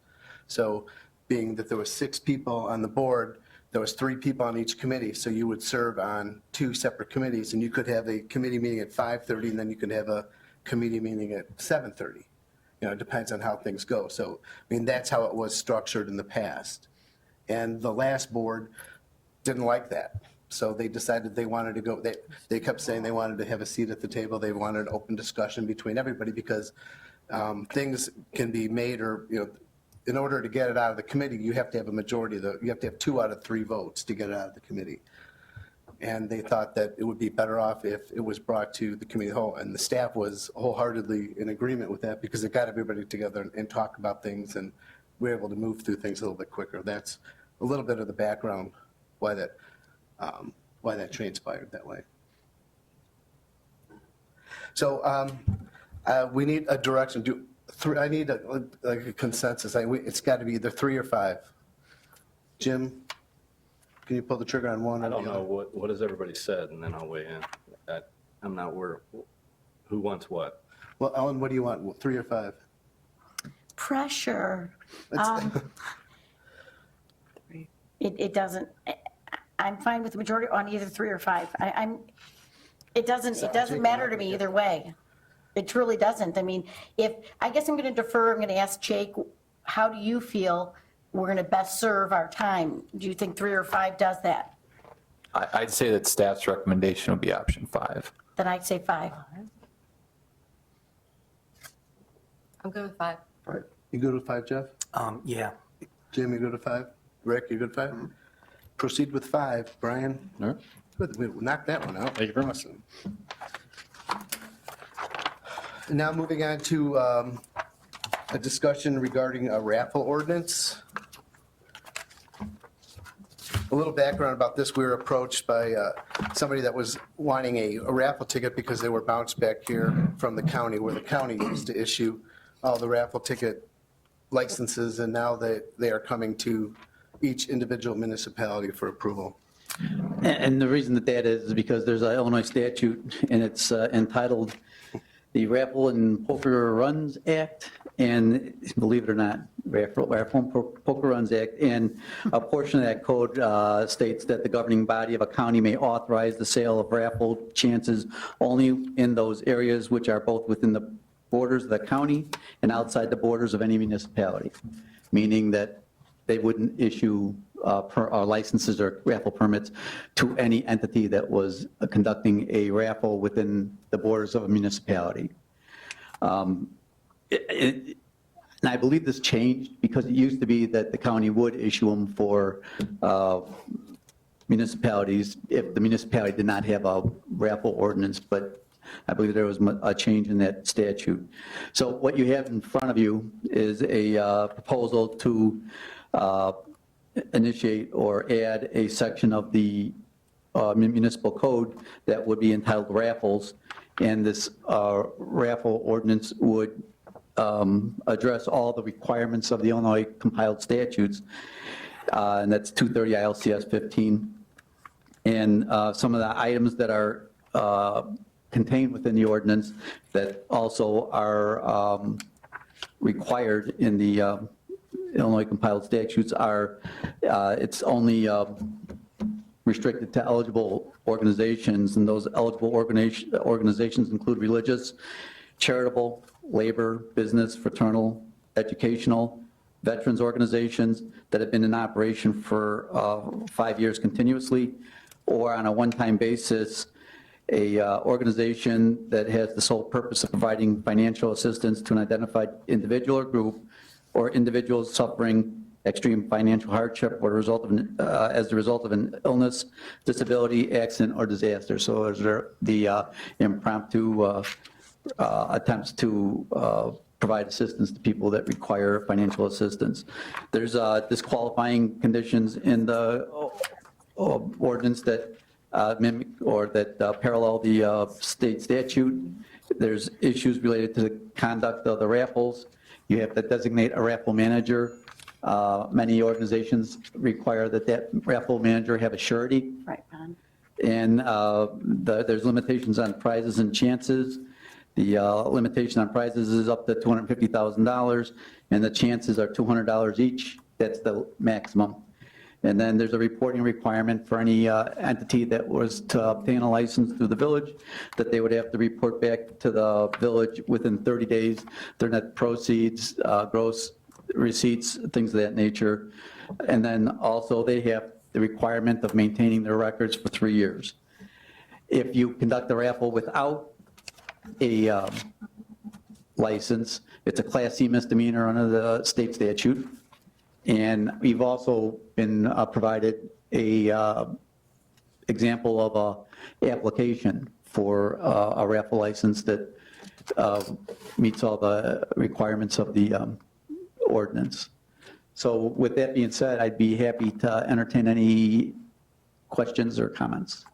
So being that there was 6 people on the board, there was 3 people on each committee, so you would serve on 2 separate committees, and you could have a committee meeting at 5:30, and then you could have a committee meeting at 7:30. You know, it depends on how things go. So, I mean, that's how it was structured in the past. And the last board didn't like that. So they decided they wanted to go, they kept saying they wanted to have a seat at the table. They wanted open discussion between everybody because things can be made or, you know, in order to get it out of the committee, you have to have a majority, you have to have 2 out of 3 votes to get it out of the committee. And they thought that it would be better off if it was brought to the committee whole. And the staff was wholeheartedly in agreement with that because it got everybody together and talk about things, and we were able to move through things a little bit quicker. That's a little bit of the background why that transpired that way. So we need a direction. I need a consensus. It's got to be either 3 or 5. Jim, can you pull the trigger on one? I don't know, what has everybody said, and then I'll weigh in. I'm not aware, who wants what? Well, Ellen, what do you want, 3 or 5? Pressure. Let's- It doesn't, I'm fine with the majority on either 3 or 5. It doesn't matter to me either way. It truly doesn't. I mean, I guess I'm going to defer, I'm going to ask Jake, how do you feel we're going to best serve our time? Do you think 3 or 5 does that? I'd say that staff's recommendation would be option 5. Then I'd say 5. I'm good with 5. All right. You good with 5, Jeff? Yeah, Jim, you good with 5? Rick, you good with 5? Proceed with 5. Brian? All right. Good. We knocked that one out. Thank you very much. And now moving on to a discussion regarding a raffle ordinance. A little background about this, we were approached by somebody that was wanting a raffle ticket because they were bounced back here from the county, where the county used to issue all the raffle ticket licenses, and now they are coming to each individual municipality for approval. And the reason that is because there's an Illinois statute, and it's entitled the Raffle and Poker Runs Act, and believe it or not, Raffle and Poker Runs Act, and a portion of that code states that the governing body of a county may authorize the sale of raffle chances only in those areas which are both within the borders of the county and outside the borders of any municipality, meaning that they wouldn't issue licenses or raffle permits to any entity that was conducting a raffle within the borders of a municipality. And I believe this changed because it used to be that the county would issue them for municipalities if the municipality did not have a raffle ordinance, but I believe there was a change in that statute. So what you have in front of you is a proposal to initiate or add a section of the municipal code that would be entitled raffles, and this raffle ordinance would address all the requirements of the Illinois compiled statutes, and that's 230 ILCS 15. And some of the items that are contained within the ordinance that also are required in the Illinois compiled statutes are, it's only restricted to eligible organizations, and those eligible organizations include religious, charitable, labor, business, fraternal, educational, veterans organizations that have been in operation for 5 years continuously, or on a one-time basis, a organization that has the sole purpose of providing financial assistance to an identified individual or group, or individuals suffering extreme financial hardship or as a result of an illness, disability, accident, or disaster. So there's the impromptu attempts to provide assistance to people that require financial assistance. There's disqualifying conditions in the ordinance that mimic or that parallel the state statute. There's issues related to the conduct of the raffles. You have to designate a raffle manager. Many organizations require that raffle manager have a surety. Right, Ron? And there's limitations on prizes and chances. The limitation on prizes is up to $250,000, and the chances are $200 each. That's the maximum. And then there's a reporting requirement for any entity that was to obtain a license through the village, that they would have to report back to the village within 30 days, their net proceeds, gross receipts, things of that nature. And then also they have the requirement of maintaining their records for 3 years. If you conduct a raffle without a license, it's a Class C misdemeanor under the state statute. And we've also been provided a example of a application for a raffle license that meets all the requirements of the ordinance. So with that being said, I'd be happy to entertain any questions or comments.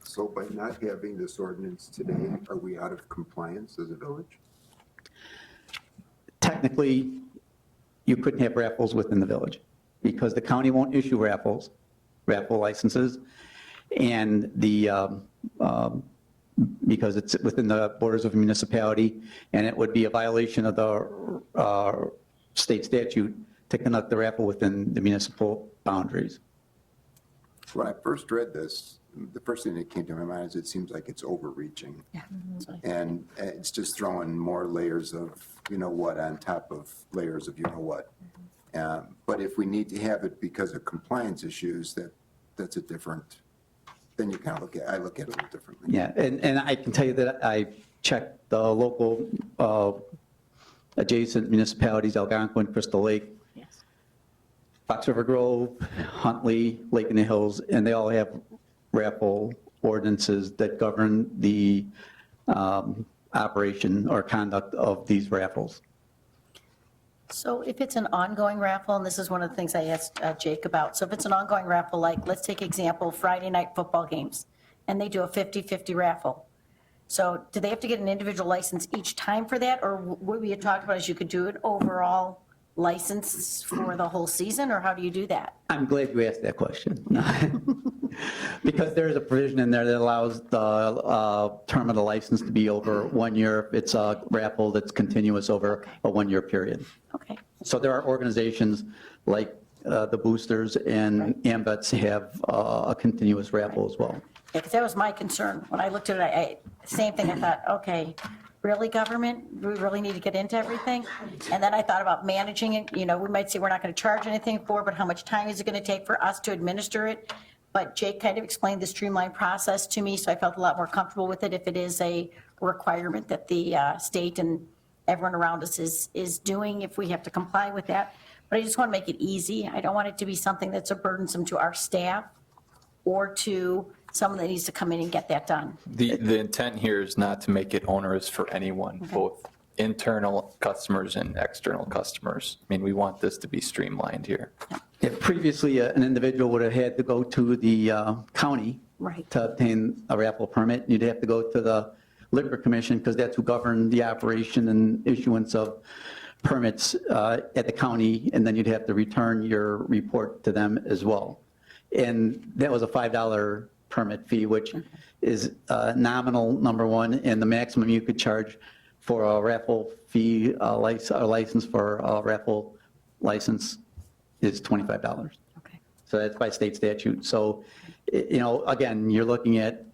So by not having this ordinance today, are we out of compliance as a village? Technically, you couldn't have raffles within the village because the county won't issue raffle licenses, and because it's within the borders of a municipality, and it would be a violation of the state statute to conduct the raffle within the municipal boundaries. When I first read this, the first thing that came to my mind is it seems like it's overreaching. Yeah. And it's just throwing more layers of you know what on top of layers of you know what. But if we need to have it because of compliance issues, that's a different, then you kind of I look at it a little differently. Yeah, and I can tell you that I checked the local adjacent municipalities, Algonquin, Crystal Lake, Yes. Fox River Grove, Huntley, Lake in the Hills, and they all have raffle ordinances that govern the operation or conduct of these raffles. So if it's an ongoing raffle, and this is one of the things I asked Jake about, so if it's an ongoing raffle, like, let's take example, Friday night football games, and they do a 50-50 raffle. So do they have to get an individual license each time for that, or what we had talked about is you could do an overall license for the whole season, or how do you do that? I'm glad you asked that question. Because there is a provision in there that allows the term of the license to be over 1 year if it's a raffle that's continuous over a 1 year period. Okay, So there are organizations like the Boosters and AMVETS have a continuous raffle as well. yeah, because that was my concern. When I looked at it, same thing, I thought, okay, really, government? We really need to get into everything? And then I thought about managing it. You know, we might say we're not going to charge anything for, but how much time is it going to take for us to administer it? But Jake kind of explained the streamlined process to me, so I felt a lot more comfortable with it if it is a requirement that the state and everyone around us is doing, if we have to comply with that. But I just want to make it easy. I don't want it to be something that's a burdensome to our staff or to someone that needs to come in and get that done. The intent here is not to make it onerous for anyone, both internal customers and external customers. I mean, we want this to be streamlined here. If previously an individual would have had to go to the county Right. to obtain a raffle permit, you'd have to go to the Liquor Commission because that's who governed the operation and issuance of permits at the county, and then you'd have to return your report to them as well. And that was a $5 permit fee, which is nominal, number one, and the maximum you could charge for a raffle fee, a license for a raffle license is $25. Okay. So that's by state statute. So, you know, again, you're looking at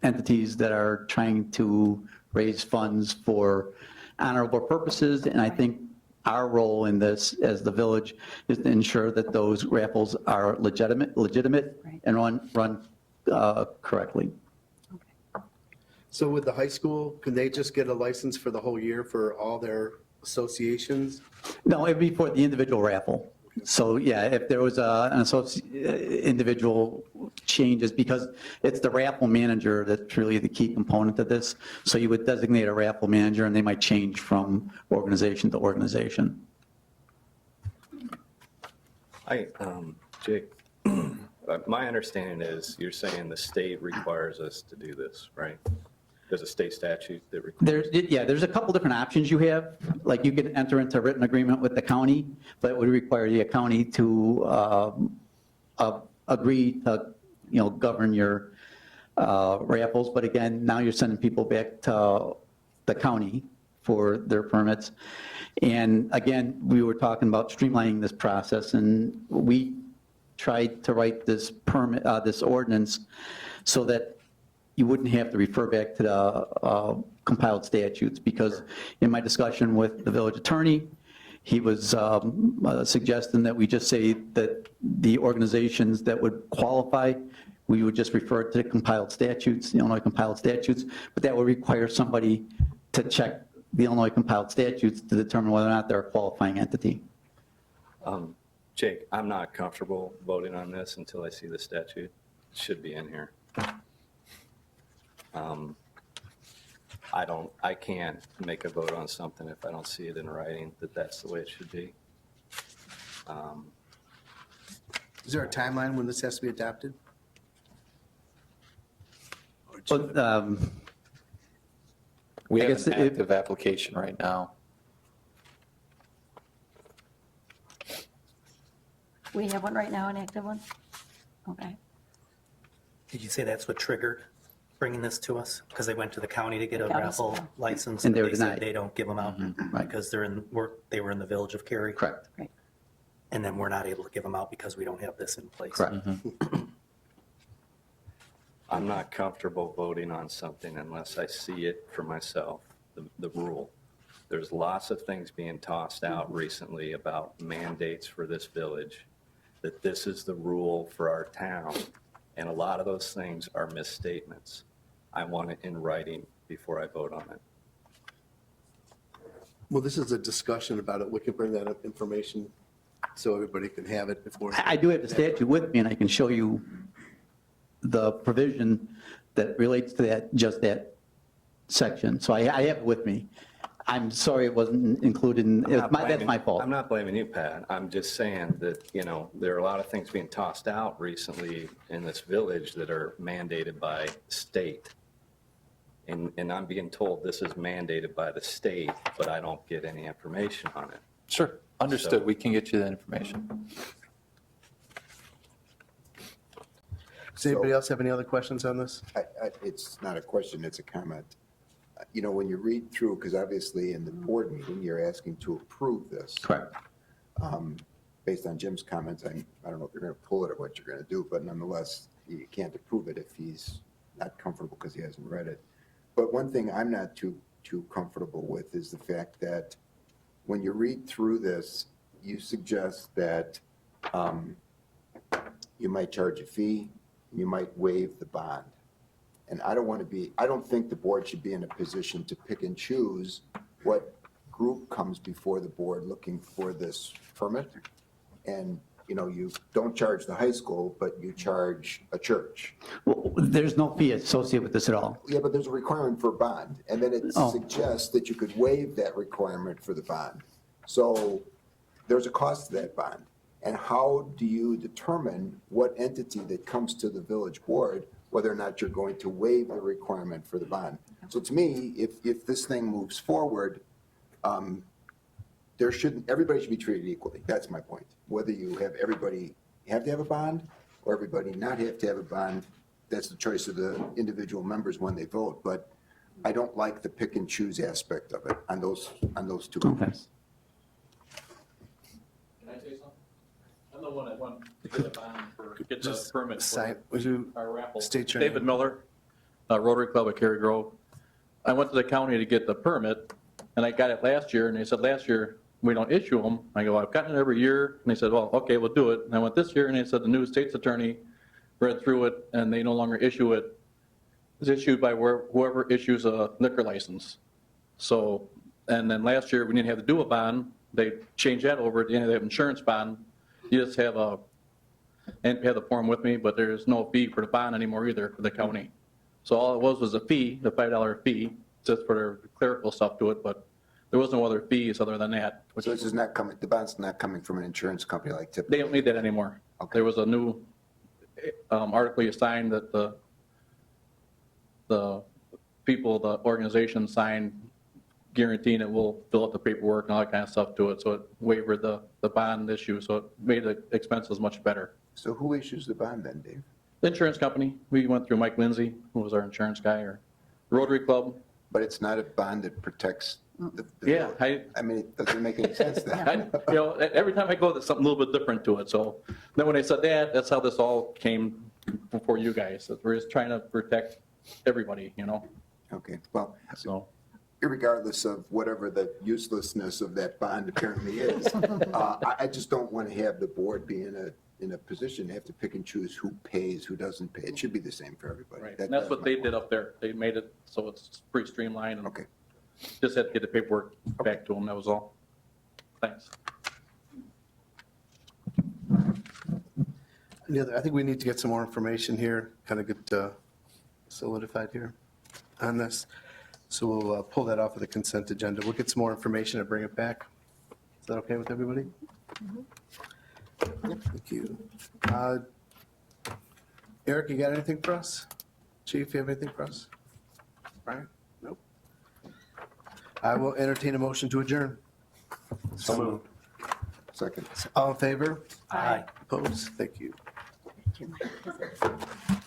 entities that are trying to raise funds for honorable purposes, and I think our role in this as the village is to ensure that those raffles are legitimate Right. and run correctly. So with the high school, can they just get a license for the whole year for all their associations? No, it'd be for the individual raffle. So, yeah, if there was an individual changes, because it's the raffle manager that's really the key component of this. So you would designate a raffle manager, and they might change from organization to organization. Jake, my understanding is you're saying the state requires us to do this, right? There's a state statute that requires. There's a couple different options you have. Like, you can enter into a written agreement with the county, but it would require the county to agree to, govern your raffles, but again, now you're sending people back to the county for their permits. And again, we were talking about streamlining this process, and we tried to write this permit, this ordinance, so that you wouldn't have to refer back to the compiled statutes, because in my discussion with the village attorney, he was suggesting that we just say that the organizations that would qualify, we would just refer to the compiled statutes, the Illinois compiled statutes, but that would require somebody to check the Illinois compiled statutes to determine whether or not they're a qualifying entity. Jake, I'm not comfortable voting on this until I see the statute. It should be in here. I can't make a vote on something if I don't see it in writing that that's the way it should be. Is there a timeline when this has to be adopted? But, We I have guess an it- active application right now. We have one right now, an active one? Okay. Did you say that's what triggered bringing this to us? Because they went to the county to get a County, raffle yeah. license? And they were said denied. they don't give them out right. because they were in the village of Cary? Correct, And then we're not able to give them out because we don't have this in place? correct. I'm not comfortable voting on something unless I see it for myself, the rule. There's lots of things being tossed out recently about mandates for this village, that this is the rule for our town, and a lot of those things are misstatements. I want it in writing before I vote on it. Well, this is a discussion about it. We can bring that up information so everybody can have it before. I do have the statute with me, and I can show you the provision that relates to that, just that section. So I have it with me. I'm sorry it wasn't included in, that's my fault. I'm not blaming you, Pat. I'm just saying that, there are a lot of things being tossed out recently in this village that are mandated by state. And I'm being told this is mandated by the state, but I don't get any information on it. Sure, understood. We can get you that information. Does anybody else have any other questions on this? It's not a question, it's a comment. When you read through, because obviously in the board meeting, you're asking to approve this. Correct. Based on Jim's comments, I don't know if you're going to pull it or what you're going to do, but nonetheless, you can't approve it if he's not comfortable because he hasn't read it. But one thing I'm not too comfortable with is the fact that when you read through this, you suggest that you might charge a fee, you might waive the bond. And I don't think the board should be in a position to pick and choose what group comes before the board looking for this permit. And, you don't charge the high school, but you charge a church. Well, there's no fee associated with this at all. Yeah, but there's a requirement for a bond. And then it Oh. suggests that you could waive that requirement for the bond. So there's a cost to that bond. And how do you determine what entity that comes to the village board, whether or not you're going to waive the requirement for the bond? So to me, if this thing moves forward, everybody should be treated equally. That's my point. Whether you have everybody have to have a bond or everybody not have to have a bond, that's the choice of the individual members when they vote. But I don't like the pick and choose aspect of it on those two Okay. points. Can I say something? I'm the one that went to get a bond for, get the Just permit sign, for would you our raffle. state your David name? Miller, Rotary Club of Cary Grove. I went to the county to get the permit, and I got it last year, and they said, last year, we don't issue them. I go, I've gotten it every year, and they said, well, okay, we'll do it. And I went this year, and they said the new state's attorney read through it, and they no longer issue it. It's issued by whoever issues a liquor license. So, and then last year, we didn't have to do a bond. They changed that over at the end of the insurance bond. You just have and have the form with me, but there's no fee for the bond anymore either for the county. So all it was a fee, the $5 fee, just for their clerical stuff to it, but there was no other fees other than that. Which So this is not coming, the bond's not coming from an insurance company like typical. they don't need that anymore. Okay. There was a new article you signed that the people, the organization signed guaranteeing it will fill out the paperwork and all that kind of stuff to it. So it waived the bond issue, so it made the expenses much better. So who issues the bond then, Dave? The insurance company, we went through Mike Lindsay, who was our insurance guy, or Rotary Club. But it's not a bond that protects the. Yeah, I mean, it doesn't make any sense then. every time I go, there's something a little bit different to it. So then when they said that, that's how this all came before you guys. That we're just trying to protect everybody, Okay, well, so. irregardless of whatever the uselessness of that bond apparently is, I just don't want to have the board be in a position to have to pick and choose who pays, who doesn't pay. It should be the same for everybody. Right, That- and that's what they did up there. They made it so it's pretty streamlined. And Okay. just had to get the paperwork back to them, that was all. Thanks. I think we need to get some more information here, kind of get solidified here on this. So we'll pull that off of the consent agenda. We'll get some more information and bring it back. Is that okay with everybody? Thank you. Eric, you got anything for us? Chief, you have anything for us? Brian? Nope. I will entertain a motion to adjourn. So moved. Second. All in favor? Aye. Opposed? Thank you. Thank you, Mike.